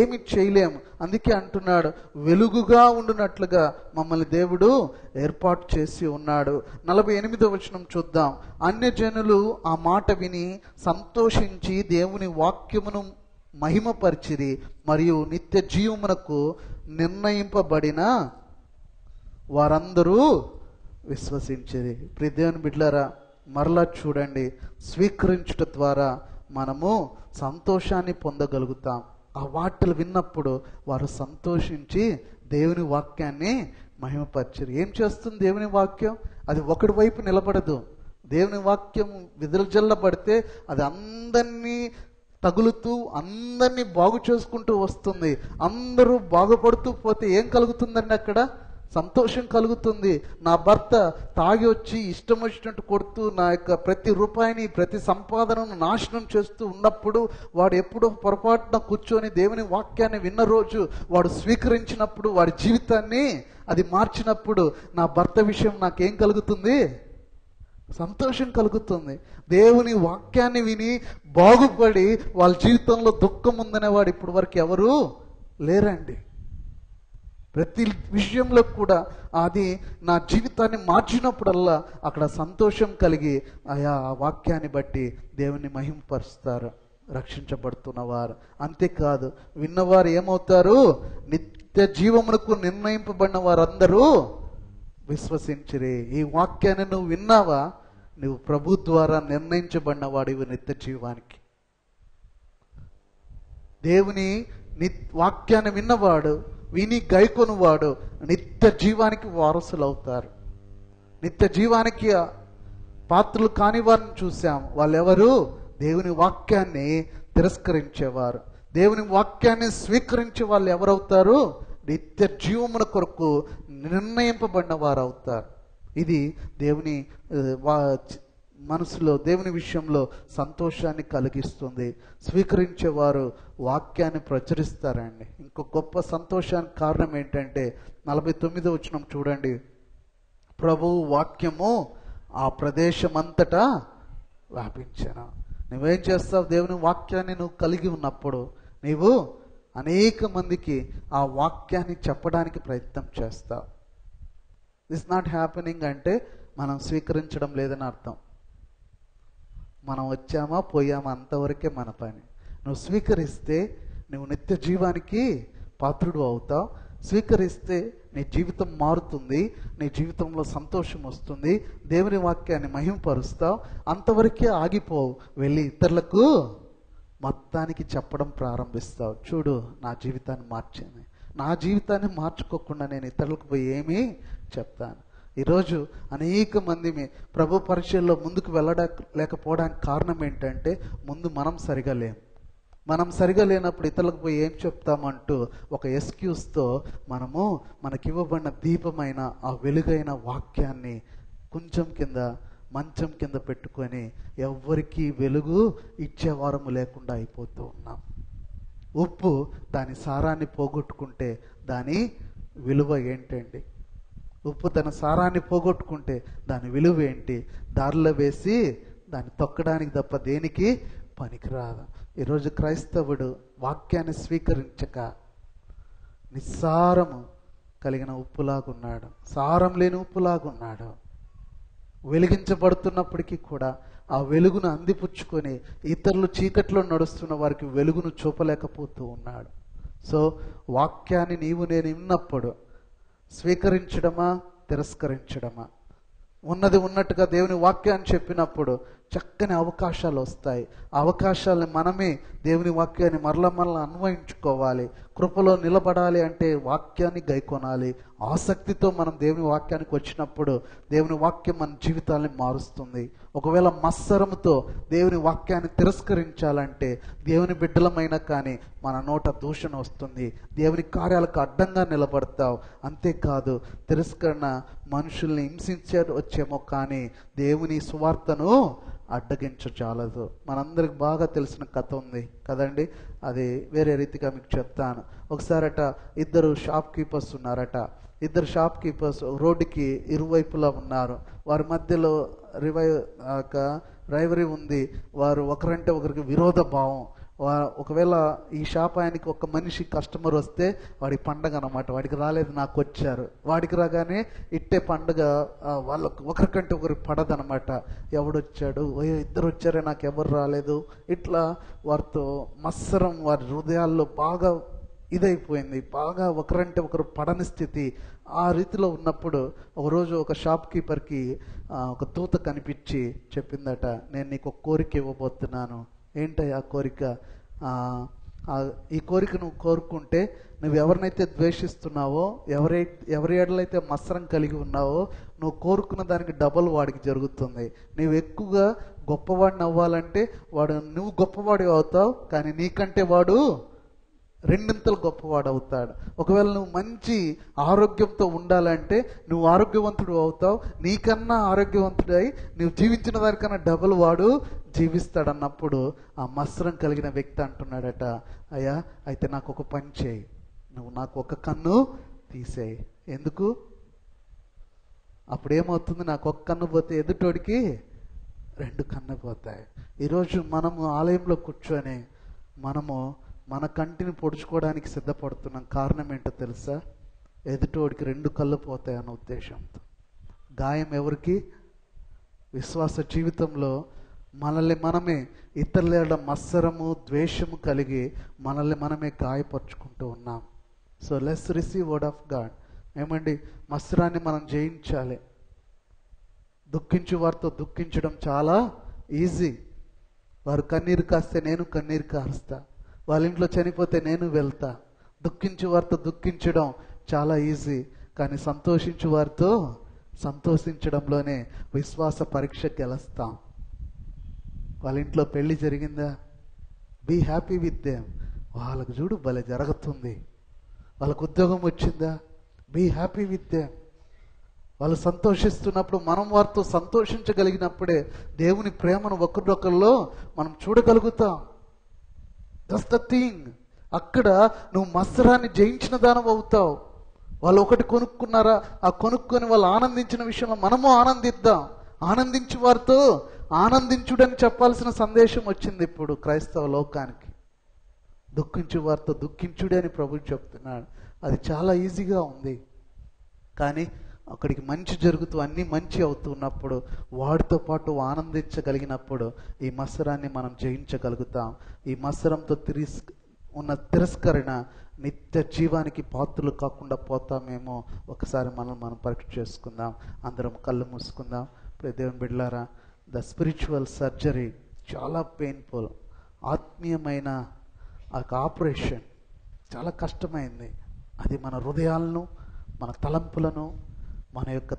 ఏమి చేయలేము. అందుకే అంటున్నాడు, వెలుగుగా ఉండునట్లుగా మమ్మల్ని దేవుడు ఏర్పాటు చేసి ఉన్నాడు. 48వ వచనం చూద్దాం. అన్యజనులు ఆ మాట విని సంతోషించి దేవుని వాక్యమును మహిమపరిచిరి, మరియు నిత్య జీవమునకు నిర్ణయింపబడిన వారందరూ విశ్వసించిరి. ప్రియ దేవుని బిడ్డలారా, మరలా చూడండి, స్వీకరించుట ద్వారా మనము సంతోషాన్ని పొందగలుగుతాం. ఆ వార్తలు విన్నప్పుడు వారు సంతోషించి దేవుని వాక్యాన్ని మహిమపరిచిరి. ఏం చేస్తుంది దేవుని వాక్యం? అది ఒకటి వైపు నిలబడదు. దేవుని వాక్యం విదలజల్లబడితే అది అందరినీ తగులుతూ అందరినీ బాగు చేసుకుంటూ వస్తుంది. అందరూ బాగుపడుతూ పోతే ఏం కలుగుతుందండి? అక్కడ సంతోషం కలుగుతుంది. నా భర్త తాగి వచ్చి ఇష్టం వచ్చినట్టు కొడుతూ నా యొక్క ప్రతి రూపాయిని, ప్రతి సంపాదనను నాశనం చేస్తూ ఉన్నప్పుడు, వాడు ఎప్పుడో పొరపాటున కూర్చొని దేవుని వాక్యాన్ని విన్న రోజు వాడు స్వీకరించినప్పుడు, వాడి జీవితాన్ని అది మార్చినప్పుడు, నా భర్త విషయం నాకేం కలుగుతుంది? సంతోషం కలుగుతుంది. దేవుని వాక్యాన్ని విని బాగుపడి వాళ్ళ జీవితంలో దుఃఖం ఉందనే వాడు ఇప్పటి వరకు ఎవరు లేరండి. ప్రతి విషయంలో కూడా అది నా జీవితాన్ని మార్చినప్పుడల్లా అక్కడ సంతోషం కలిగి ఆ వాక్యాన్ని బట్టి దేవుని మహిమపరుస్తారు రక్షించబడుతున్నవారు. అంతేకాదు, విన్నవారు ఏమవుతారు? నిత్య జీవమునకు నిర్ణయింపబడిన వారందరూ విశ్వసించిరి. ఈ వాక్యాన్ని నువ్వు విన్నావా? నువ్వు ప్రభు ద్వారా నిర్ణయించబడిన వాడివి నిత్య జీవానికి. దేవుని వాక్యాన్ని విన్నవాడు, విని గైకొనువాడు నిత్య జీవానికి వారసులు అవుతారు. నిత్య జీవానికి పాత్రలు కాని వారిని చూసాం. వాళ్ళెవరు? దేవుని వాక్యాన్ని తిరస్కరించేవారు. దేవుని వాక్యాన్ని స్వీకరించే వాళ్ళు ఎవరవుతారు? నిత్య జీవమున కొరకు నిర్ణయింపబడిన వారు అవుతారు. ఇది దేవుని మనసులో, దేవుని విషయంలో సంతోషాన్ని కలిగిస్తుంది. స్వీకరించేవారు వాక్యాన్ని ప్రచురిస్తారండి. ఇంకో గొప్ప సంతోషానికి కారణం ఏంటంటే 49వ వచనం చూడండి. ప్రభువు వాక్యము ఆ ప్రదేశమంతటా వ్యాపించెను. నువ్వేం చేస్తావు? దేవుని వాక్యాన్ని నువ్వు కలిగి ఉన్నప్పుడు నీవు అనేక మందికి ఆ వాక్యాన్ని చెప్పడానికి ప్రయత్నం చేస్తావు. దిస్ నాట్ హ్యాపెనింగ్ అంటే మనం స్వీకరించడం లేదని అర్థం. మనం వచ్చామా పోయామా అంతవరకే మన పని. నువ్వు స్వీకరిస్తే నువ్వు నిత్య జీవానికి పాత్రుడు అవుతావు. స్వీకరిస్తే నీ జీవితం మారుతుంది, నీ జీవితంలో సంతోషం వస్తుంది, దేవుని వాక్యాన్ని మహిమపరుస్తావు. అంతవరకే ఆగిపోవు, వెళ్ళి ఇతరులకు మొత్తానికి చెప్పడం ప్రారంభిస్తావు. చూడు, నా జీవితాన్ని మార్చింది. నా జీవితాన్ని మార్చుకోకుండా నేను ఇతరులకు పోయి ఏమీ చెప్తాను. ఈరోజు అనేక మంది ప్రభు పరిచయంలో ముందుకు వెళ్ళలేకపోవడానికి కారణం ఏంటంటే, ముందు మనం సరిగా లేము. మనం సరిగా లేనప్పుడు ఇతరులకు పోయి ఏం చెప్తామంటూ ఒక ఎక్స్క్యూజ్తో మనము మనకివ్వబడిన దీపమైన ఆ వెలుగైన వాక్యాన్ని కొంచెం కింద, మంచం కింద పెట్టుకొని ఎవ్వరికీ వెలుగు ఇచ్చేవారము లేకుండా అయిపోతూ ఉన్నాం. ఉప్పు దాని సారాన్ని పోగొట్టుకుంటే దాని విలువ ఏంటండి? ఉప్పు తన సారాన్ని పోగొట్టుకుంటే దాని విలువ ఏంటి? దారిలో వేసి దాన్ని తొక్కడానికి తప్ప దేనికి పనికిరాదు. ఈరోజు క్రైస్తవుడు వాక్యాన్ని స్వీకరించక నిస్సారము కలిగిన ఉప్పులాగున్నాడు, సారం లేని ఉప్పులాగున్నాడు. వెలిగించబడుతున్నప్పటికీ కూడా ఆ వెలుగును అందిపుచ్చుకొని ఇతరులు చీకట్లో నడుస్తున్న వారికి వెలుగును చూపలేకపోతూ ఉన్నాడు. సో వాక్యాన్ని నీవు నేను విన్నప్పుడు స్వీకరించడమా తిరస్కరించడమా? ఉన్నది ఉన్నట్టుగా దేవుని వాక్యాన్ని చెప్పినప్పుడు చక్కని అవకాశాలు వస్తాయి. ఆ అవకాశాలను మనమే దేవుని వాక్యాన్ని మరలా అన్వయించుకోవాలి. కృపలో నిలబడాలి అంటే వాక్యాన్ని గైకొనాలి. ఆసక్తితో మనం దేవుని వాక్యానికి వచ్చినప్పుడు దేవుని వాక్యం మన జీవితాన్ని మారుస్తుంది. ఒకవేళ మత్సరముతో దేవుని వాక్యాన్ని తిరస్కరించాలంటే దేవుని బిడ్డలమైన కానీ మన నోట దూషణ వస్తుంది, దేవుని కార్యాలకు అడ్డంగా నిలబడతావు. అంతేకాదు తిరస్కరణ మనుషుల్ని హింసించవచ్చేమో కానీ దేవుని సువార్తను అడ్డగించజాలదు. మనందరికి బాగా తెలిసిన కథ ఉంది కదండి, అది వేరే రీతిగా మీకు చెప్తాను. ఒకసారట ఇద్దరు షాప్ కీపర్స్ ఉన్నారట. ఇద్దరు షాప్ కీపర్స్ రోడ్డుకి ఇరువైపులా ఉన్నారు. వారి మధ్యలో రైవరీ ఉంది. వారు ఒకరంటే ఒకరికి విరోధ భావం. ఒకవేళ ఈ షాప్ ఆయనకి ఒక మనిషి కస్టమర్ వస్తే వాడి పండగ అనమాట. వాడికి రాలేదు, నాకు వచ్చారు. వాడికి రాగానే ఇట్టే పండుగ వాళ్ళకు ఒకరికంటే ఒకరు పడదనమాట. ఎవడొచ్చాడు, ఇద్దరు వచ్చారే నాకు ఎవరు రాలేదు. ఇట్లా వారితో మత్సరం వారి హృదయాల్లో బాగా ఇదైపోయింది. బాగా ఒకరంటే ఒకరు పడని స్థితి. ఆ రీతిలో ఉన్నప్పుడు ఒకరోజు ఒక షాప్ కీపర్కి ఒక దూత కనిపించి చెప్పిందట, నేను నీకు ఒక కోరిక ఇవ్వబోతున్నాను. ఏంటయ్యా కోరిక? ఈ కోరిక నువ్వు కోరుకుంటే నువ్వు ఎవరినైతే ద్వేషిస్తున్నావో, ఎవరి ఎడలైతే మత్సరం కలిగి ఉన్నావో, నువ్వు కోరుకున్న దానికి డబల్ వాడికి జరుగుతుంది. నువ్వు ఎక్కువగా గొప్పవాడిని అవ్వాలంటే నువ్వు గొప్పవాడి అవుతావు, కానీ నీకంటే వాడు రెండింతలు గొప్పవాడు అవుతాడు. ఒకవేళ నువ్వు మంచి ఆరోగ్యంతో ఉండాలంటే నువ్వు ఆరోగ్యవంతుడు అవుతావు, నీకన్నా ఆరోగ్యవంతుడై నువ్వు జీవించిన దానికన్నా డబుల్ వాడు జీవిస్తాడన్నప్పుడు ఆ మత్సరం కలిగిన వ్యక్తి అంటున్నాడట, అయ్యా అయితే నాకు ఒక పని చేయి, నువ్వు నాకు ఒక కన్ను తీసేయి. ఎందుకు? అప్పుడేమవుతుంది, నాకు ఒక కన్ను పోతే ఎదుటోడికి 2 కన్ను పోతాయి. ఈరోజు మనము ఆలయంలో కూర్చొని మనము మన కంటిని పొడుచుకోవడానికి సిద్ధపడుతున్నాం. కారణం ఏంటో తెలుసా? ఎదుటోడికి 2 కళ్ళు పోతాయన్న ఉద్దేశంతో. గాయం ఎవరికి? విశ్వాస జీవితంలో మనల్ని మనమే ఇతరుల మత్సరము ద్వేషము కలిగి మనల్ని మనమే గాయపరుచుకుంటూ ఉన్నాం. So let's receive word of God. ఏమండి, మత్సరాన్ని మనం జయించాలి. దుఃఖించు వారితో దుఃఖించడం చాలా ఈజీ. వారు కన్నీరు కాస్తే నేను కన్నీరు కారుస్తా, వాళ్ళ ఇంట్లో చనిపోతే నేను వెళ్తా. దుఃఖించు వారితో దుఃఖించడం చాలా ఈజీ, కానీ సంతోషించు వారితో సంతోషించడంలోనే విశ్వాస పరీక్ష గెలుస్తాం. వాళ్ళ ఇంట్లో పెళ్లి జరిగిందా, బీ హ్యాపీ విత్ దెమ్. వాళ్ళకు చూడు భలే జరుగుతుంది. వాళ్ళకు ఉద్యోగం వచ్చిందా, బీ హ్యాపీ విత్ దెమ్. వాళ్ళు సంతోషిస్తున్నప్పుడు మనం వారితో సంతోషించగలిగినప్పుడే దేవుని ప్రేమను ఒకరినొకరిలో మనం చూడగలుగుతాం. That's the thing. అక్కడ నువ్వు మత్సరాన్ని జయించిన దానవు అవుతావు. వాళ్ళు ఒకటి కొనుక్కున్నారా, ఆ కొనుక్కొని వాళ్ళు ఆనందించిన విషయంలో మనము ఆనందిద్దాం. ఆనందించి వారితో ఆనందించుడని చెప్పాల్సిన సందేశం వచ్చింది ఇప్పుడు క్రైస్తవ లోకానికి. దుఃఖించు వారితో దుఃఖించుడే అని ప్రభువు చెప్తున్నాడు. అది చాలా ఈజీగా ఉంది, కానీ అక్కడికి మంచి జరుగుతూ అన్నీ మంచి అవుతున్నప్పుడు వాడితో పాటు ఆనందించగలిగినప్పుడు ఈ మత్సరాన్ని మనం జయించగలుగుతాం. ఈ మత్సరంతో ఉన్న తిరస్కరణ నిత్య జీవానికి పాత్రలు కాకుండా పోతామేమో. ఒకసారి మనం పరీక్ష చేసుకుందాం. అందరం కళ్ళు మూసుకుందాం. ఇప్పుడు దేవుని బిడ్డలారా, ద స్పిరిచువల్ సర్జరీ చాలా పెయిన్ఫుల్. ఆత్మీయమైన ఆ ఆపరేషన్ చాలా కష్టమైంది. అది మన హృదయాలను, మన తలంపులను, మన యొక్క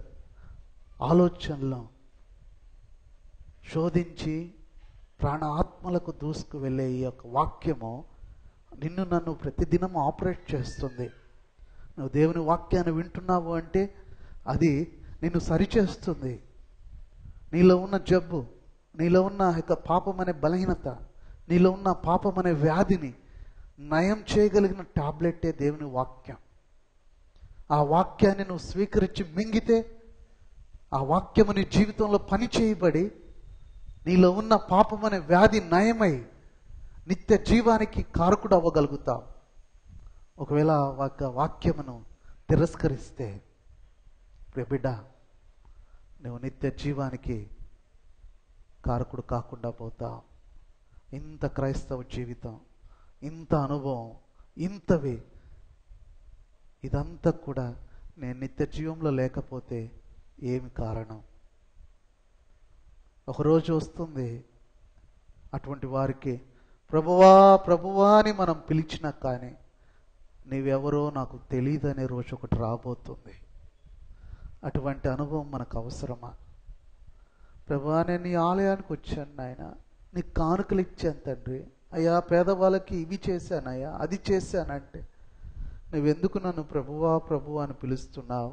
ఆలోచనలను శోధించి ప్రాణ ఆత్మలకు దూసుకు వెళ్ళే ఈ యొక్క వాక్యము నిన్ను నన్ను ప్రతిదినం ఆపరేట్ చేస్తుంది. నువ్వు దేవుని వాక్యాన్ని వింటున్నావు అంటే అది నిన్ను సరిచేస్తుంది. నీలో ఉన్న జబ్బు, నీలో ఉన్న యొక్క పాపం అనే బలహీనత, నీలో ఉన్న పాపం అనే వ్యాధిని నయం చేయగలిగిన టాబ్లెట్టే దేవుని వాక్యం. ఆ వాక్యాన్ని నువ్వు స్వీకరించి మింగితే, ఆ వాక్యము నీ జీవితంలో పని చేయబడి నీలో ఉన్న పాపం అనే వ్యాధి నయమై నిత్య జీవానికి కారకుడు అవ్వగలుగుతావు. ఒకవేళ వాక్యమును తిరస్కరిస్తే బిడ్డ, నువ్వు నిత్య జీవానికి కారకుడు కాకుండా పోతావు. ఇంత క్రైస్తవ జీవితం, ఇంత అనుభవం, ఇంతవి, ఇదంతా కూడా నేను నిత్య జీవంలో లేకపోతే ఏమి కారణం? ఒకరోజు వస్తుంది అటువంటి వారికి ప్రభువా ప్రభువా అని మనం పిలిచినా కానీ నీవెవరో నాకు తెలియదనే రోజు ఒకటి రాబోతుంది. అటువంటి అనుభవం మనకు అవసరమా? ప్రభువా, నేను నీ ఆలయానికి వచ్చాను నాయన, నీ కానుకలు ఇచ్చాను తండ్రి, అయ్యా పేదవాళ్ళకి ఇవి చేశానయ్యా, అది చేశానంటే నువ్వెందుకు నన్ను ప్రభువా ప్రభువా అని పిలుస్తున్నావు?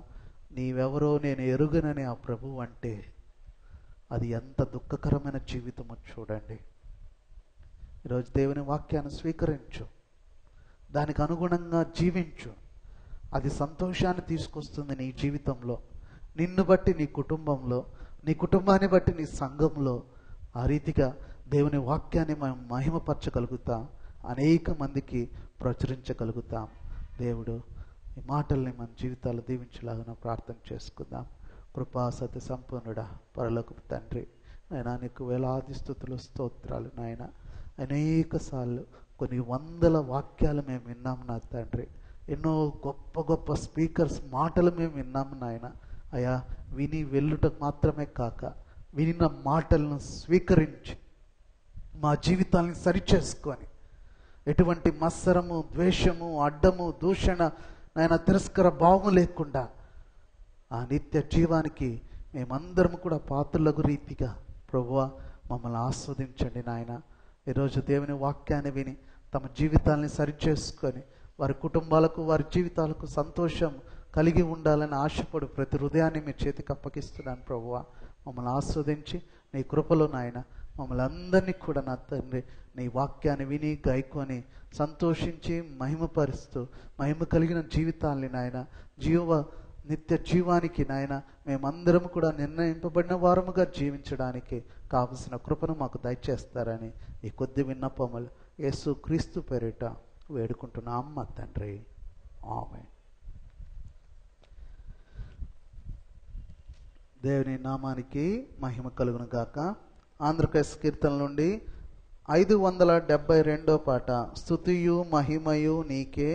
నీవెవరో నేను ఎరుగనని ఆ ప్రభువు అంటే అది ఎంత దుఃఖకరమైన జీవితమో చూడండి. ఈరోజు దేవుని వాక్యాన్ని స్వీకరించు, దానికి అనుగుణంగా జీవించు. అది సంతోషాన్ని తీసుకొస్తుంది నీ జీవితంలో, నిన్ను బట్టి నీ కుటుంబంలో, నీ కుటుంబాన్ని బట్టి నీ సంఘంలో. ఆ రీతిగా దేవుని వాక్యాన్ని మనం మహిమపరచగలుగుతాం, అనేక మందికి ప్రచురించగలుగుతాం. దేవుడు ఈ మాటల్ని మన జీవితాలు దీవించలాగా ప్రార్థన చేసుకుందాం. కృపా సత్య సంపన్నుడా పరలోకపు తండ్రి, నాయన నీకు వేలాది స్తుతులు స్తోత్రాలు నాయన. అనేక సార్లు కొన్ని వందల వాక్యాలు మేము విన్నాము నా తండ్రి, ఎన్నో గొప్ప గొప్ప స్పీకర్స్ మాటలు మేము విన్నాము నాయన. అయ్యా, విని వెళ్ళుట మాత్రమే కాక వినిన మాటలను స్వీకరించి మా జీవితాలను సరిచేసుకొని ఎటువంటి మత్సరము, ద్వేషము, అడ్డము, దూషణ, నాయన తిరస్కార భావం లేకుండా ఆ నిత్య జీవానికి మేమందరము కూడా పాత్రలకు రీతిగా ప్రభువా మమ్మల్ని ఆస్వాదించండి నాయన. ఈరోజు దేవుని వాక్యాన్ని విని తమ జీవితాలని సరిచేసుకొని వారి కుటుంబాలకు, వారి జీవితాలకు సంతోషం కలిగి ఉండాలని ఆశపడు ప్రతి హృదయాన్ని మీ చేతికి అప్పగిస్తున్నాను ప్రభువా. మమ్మల్ని ఆస్వాదించి నీ కృపలో నాయన మమ్మల్ని అందరినీ కూడా నా తండ్రి నీ వాక్యాన్ని విని గాయకొని సంతోషించి మహిమపరుస్తూ మహిమ కలిగిన జీవితాన్ని నాయన నిత్య జీవానికి నాయన మేమందరం కూడా నిర్ణయింపబడిన వారముగా జీవించడానికి కావలసిన కృపను మాకు దయచేస్తారని ఈ కొద్ది విన్నపములు యేసు క్రీస్తు పేరిట వేడుకుంటున్నాం మా తండ్రి, ఆమేన్. దేవుని నామానికి మహిమ కలుగును గాక. ఆంధ్రప్రదేశ్ కీర్తన నుండి 572 పాట, స్తుతియు మహిమయు నీకే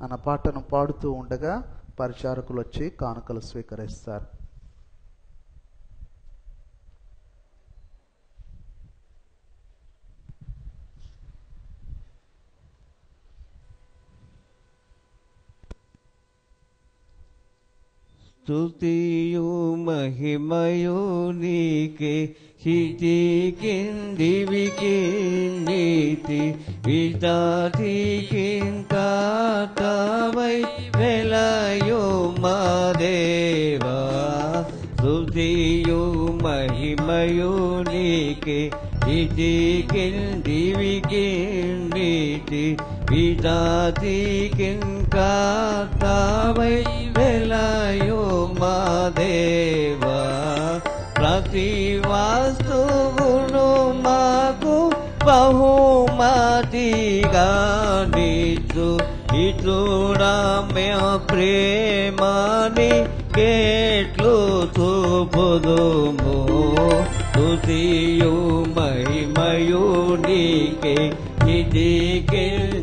అన్న పాటను పాడుతూ ఉండగా పరిచారకులు వచ్చి కానుకలు స్వీకరిస్తారు.
స్తుతియు మహిమయు నీకే, హితికిందివికి నీతి వితాతికింకాతవై వెలయో మా దేవా. స్తుతియు మహిమయు నీకే, హితికిందివికి నీతి వితాతికింకాతవై వెలయో మా దేవా. ప్రతి వస్తువును మాకు బహుమతిగా నీచు ఇతుడమే ప్రేమని కేట్లు చూపుదుము. స్తుతియు మహిమయు నీకే, హితికిందివికి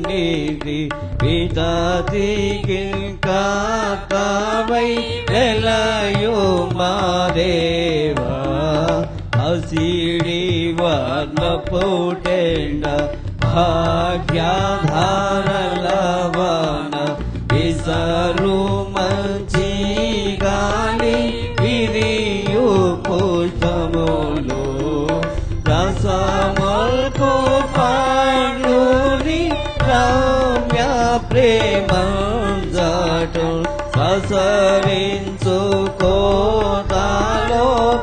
నీతి వితాతికింకాతవై వెలయో మా దేవా. హసిడి వర్ణపుటెండ భాగ్యధారలవన విసరు మంచి గాలి విరియు పుష్పములు రసముల్కు పండుని రమ్య ప్రేమంజటు ససరించుకోదాలో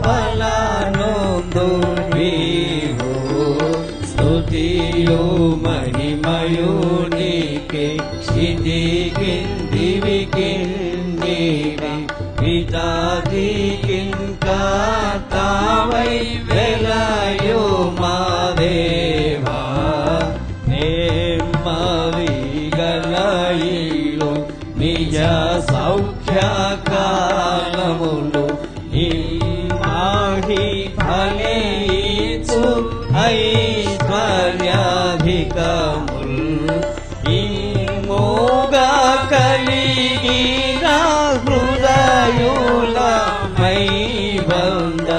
ఫలనుందు నీవు. స్తుతియు ఫలించు ఐశ్వర్యాధికముల్ ఇమ్మోగా కలిగిన హృదయులమై బంద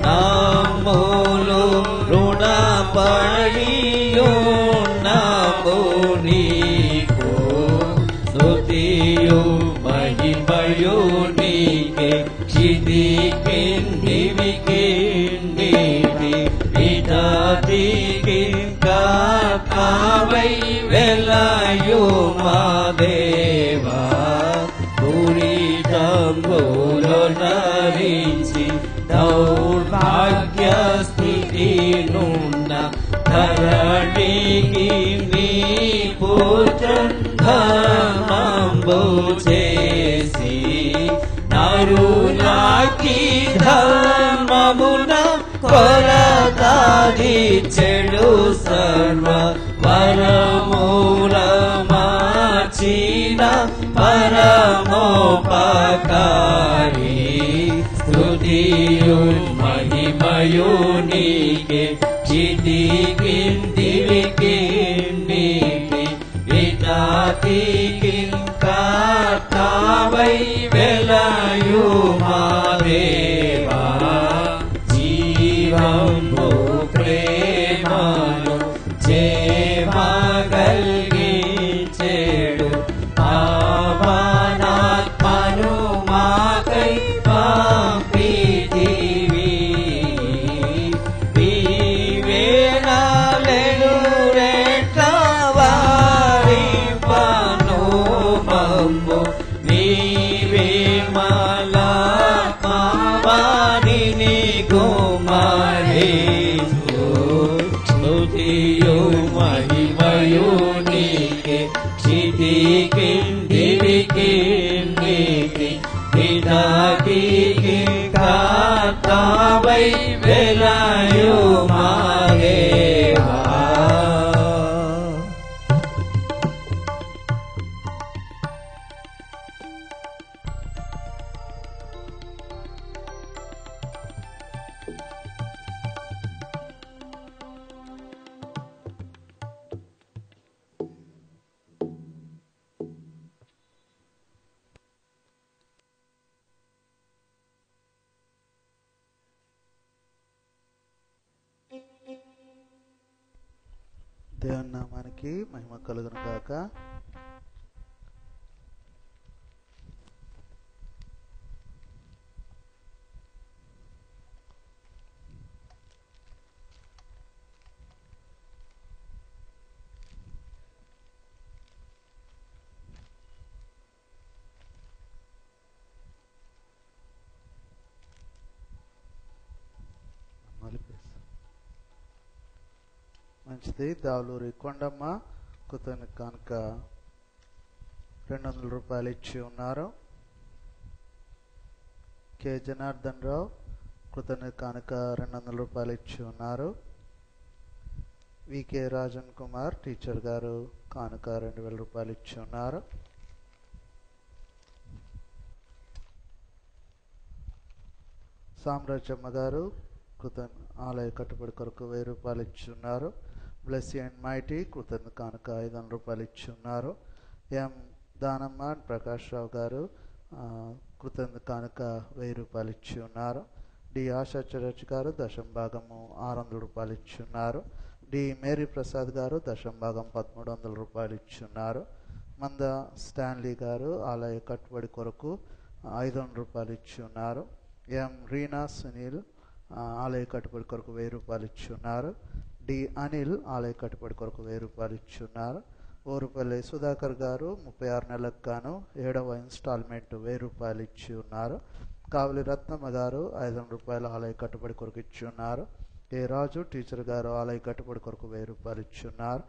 నామోలు రుణపడియున్నాము నీకు స్తుతియు మహిమయు నీకే క్షితికిందివికి విధాతికి కావై వెలయు మా దేవా పూరితంబులో నరించి దౌర్భాగ్య స్థితి నున్న ధరణికి నీ పుత్రంబు చేసి నరులాకి ధర్మమున కొరతాది చెడు సర్వ వరమూల మార్చిన పరమోపకారి స్తుతియు మహిమయు నీకే క్షితికిందివికి విధాతికి కావై వెలయు మా దేవా జీవంబు ప్రేమను చేమగల్గించెడు పావనాత్మను మాకై పంపితివి దీవెనలెను రెట్ల వారింపను మమ్ము నీవే మలాత్మవాణిని కుమారేసు స్తుతియు మహిమయు నీకే క్షితికిందివికి విధాతికి కావై వెలయు మా దేవా.
దేవుని నామానికి మహిమ కలుగును గాక. మంచిది. దావులూరి కొండమ్మ కుతని కనుక 200 రూపాయలు ఇచ్చి ఉన్నారు. కె జనార్దన్ రావు కృతని కానుక 200 రూపాయలు ఇచ్చి ఉన్నారు. వికే రాజన్ కుమార్ టీచర్ గారు కానుక 2000 రూపాయలు ఇచ్చి ఉన్నారు. సామ్రాజ్యమ్మ గారు కృతన్ ఆలయ కట్టుబడి కొరకు 1000 రూపాయలు ఇచ్చి ఉన్నారు. బ్లెస్సీ అండ్ మైటీ కృతజ్ఞ కానుక 500 రూపాయలు ఇచ్చి ఉన్నారు. ఎం దానమ్మ ప్రకాష్ రావు గారు కృతజ్ఞ కానుక 1000 రూపాయలు ఇచ్చి ఉన్నారు. డి ఆశా చరచ్ గారు దశం భాగము 600 రూపాయలు ఇచ్చి ఉన్నారు. డి మేరీ ప్రసాద్ గారు దశం భాగం 1300 రూపాయలు ఇచ్చి ఉన్నారు. మంద స్టాన్లీ గారు ఆలయ కట్టుబడి కొరకు 500 రూపాయలు ఇచ్చి ఉన్నారు. ఎం రీనా సునీల్ ఆలయ కట్టుబడి కొరకు 1000 రూపాయలు ఇచ్చి ఉన్నారు. డి అనిల్ ఆలయ కట్టుబడి కొరకు 1000 రూపాయలు ఇచ్చి ఉన్నారు. ఓరుపల్లి సుధాకర్ గారు 36 నెలలకు గాను 7వ ఇన్స్టాల్మెంట్ 1000 రూపాయలు ఇచ్చి ఉన్నారు. కావలి రత్నమ్మ గారు 500 రూపాయలు ఆలయ కట్టుబడి కొరకు ఇచ్చి ఉన్నారు. ఏ రాజు టీచర్ గారు ఆలయ కట్టుబడి కొరకు 1000 రూపాయలు ఇచ్చి ఉన్నారు.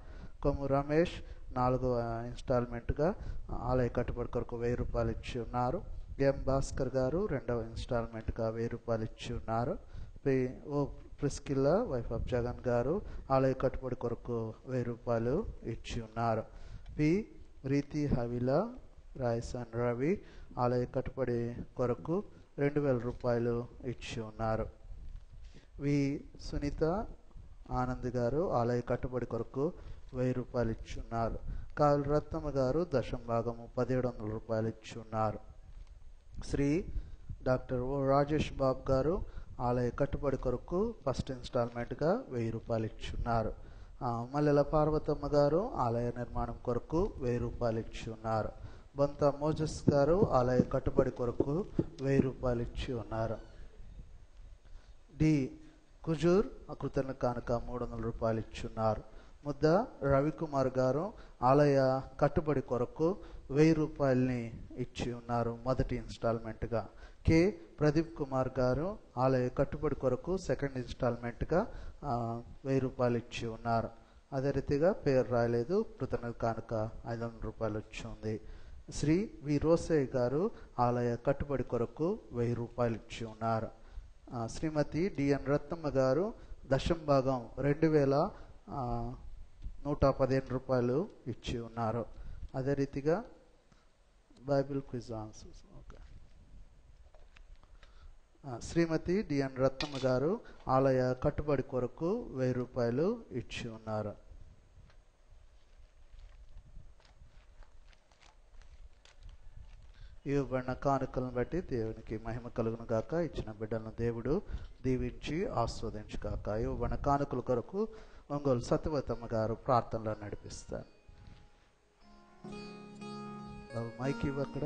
కొమ్ము రమేష్ 4వ ఇన్స్టాల్మెంట్గా ఆలయ కట్టుబడి కొరకు 1000 రూపాయలు ఇచ్చి ఉన్నారు. ఎం భాస్కర్ గారు 2వ ఇన్స్టాల్మెంట్గా 1000 రూపాయలు ఇచ్చి ఉన్నారు. ఓ ప్రిస్కిల్లా వైఫ్ ఆఫ్ జగన్ గారు ఆలయ కట్టుబడి కొరకు 1000 రూపాయలు ఇచ్చి ఉన్నారు. పి రీతి హవిలా రాయసన్ రవి ఆలయ కట్టుబడి కొరకు 2000 రూపాయలు ఇచ్చి ఉన్నారు. వి సునీత ఆనంద్ గారు ఆలయ కట్టుబడి కొరకు 1000 రూపాయలు ఇచ్చున్నారు. కాలు రత్నమ్మ గారు దశం భాగము 1700 రూపాయలు ఇచ్చున్నారు. శ్రీ డాక్టర్ ఓ రాజేష్ బాబు గారు ఆలయ కట్టుబడి కొరకు ఫస్ట్ ఇన్స్టాల్మెంట్గా 1000 రూపాయలు ఇచ్చున్నారు. మల్లెల పార్వతమ్మ గారు ఆలయ నిర్మాణం కొరకు 1000 రూపాయలు ఇచ్చున్నారు. బొంత మోజస్ గారు ఆలయ కట్టుబడి కొరకు 1000 రూపాయలు ఇచ్చి ఉన్నారు. డి కుజూర్ కృతజ్ఞ కానుక 300 రూపాయలు ఇచ్చున్నారు. ముద్ద రవికుమార్ గారు ఆలయ కట్టుబడి కొరకు 1000 రూపాయలని ఇచ్చి ఉన్నారు మొదటి ఇన్స్టాల్మెంట్గా. కె ప్రదీప్ కుమార్ గారు ఆలయ కట్టుబడి కొరకు సెకండ్ ఇన్స్టాల్మెంట్గా 1000 రూపాయలు ఇచ్చి ఉన్నారు. అదే రీతిగా పేరు రాయలేదు, కృతజ్ఞ కానుక 500 రూపాయలు వచ్చి ఉంది. శ్రీ వి రోసయ్య గారు ఆలయ కట్టుబడి కొరకు 1000 రూపాయలు ఇచ్చి ఉన్నారు. శ్రీమతి డిఎన్ రత్నమ్మ గారు దశం భాగం 2115 రూపాయలు ఇచ్చి ఉన్నారు. అదే రీతిగా బైబిల్ క్విజ్ ఆన్సర్స్ శ్రీమతి డిఎన్ రత్నమ్మ గారు ఆలయ కట్టుబడి కొరకు 1000 రూపాయలు ఇచ్చి ఉన్నారు. ఇవ్వబడిన కానుకలను బట్టి దేవునికి మహిమ కలుగును గాక. ఇచ్చిన బిడ్డలను దేవుడు దీవించి ఆస్వాదించు గాక. ఇవ్వబడిన కానుకల కొరకు ఒంగోలు సత్యవతమ్మ గారు ప్రార్థనలో నడిపిస్తారు. మైక్ ఇవ్వ అక్కడ.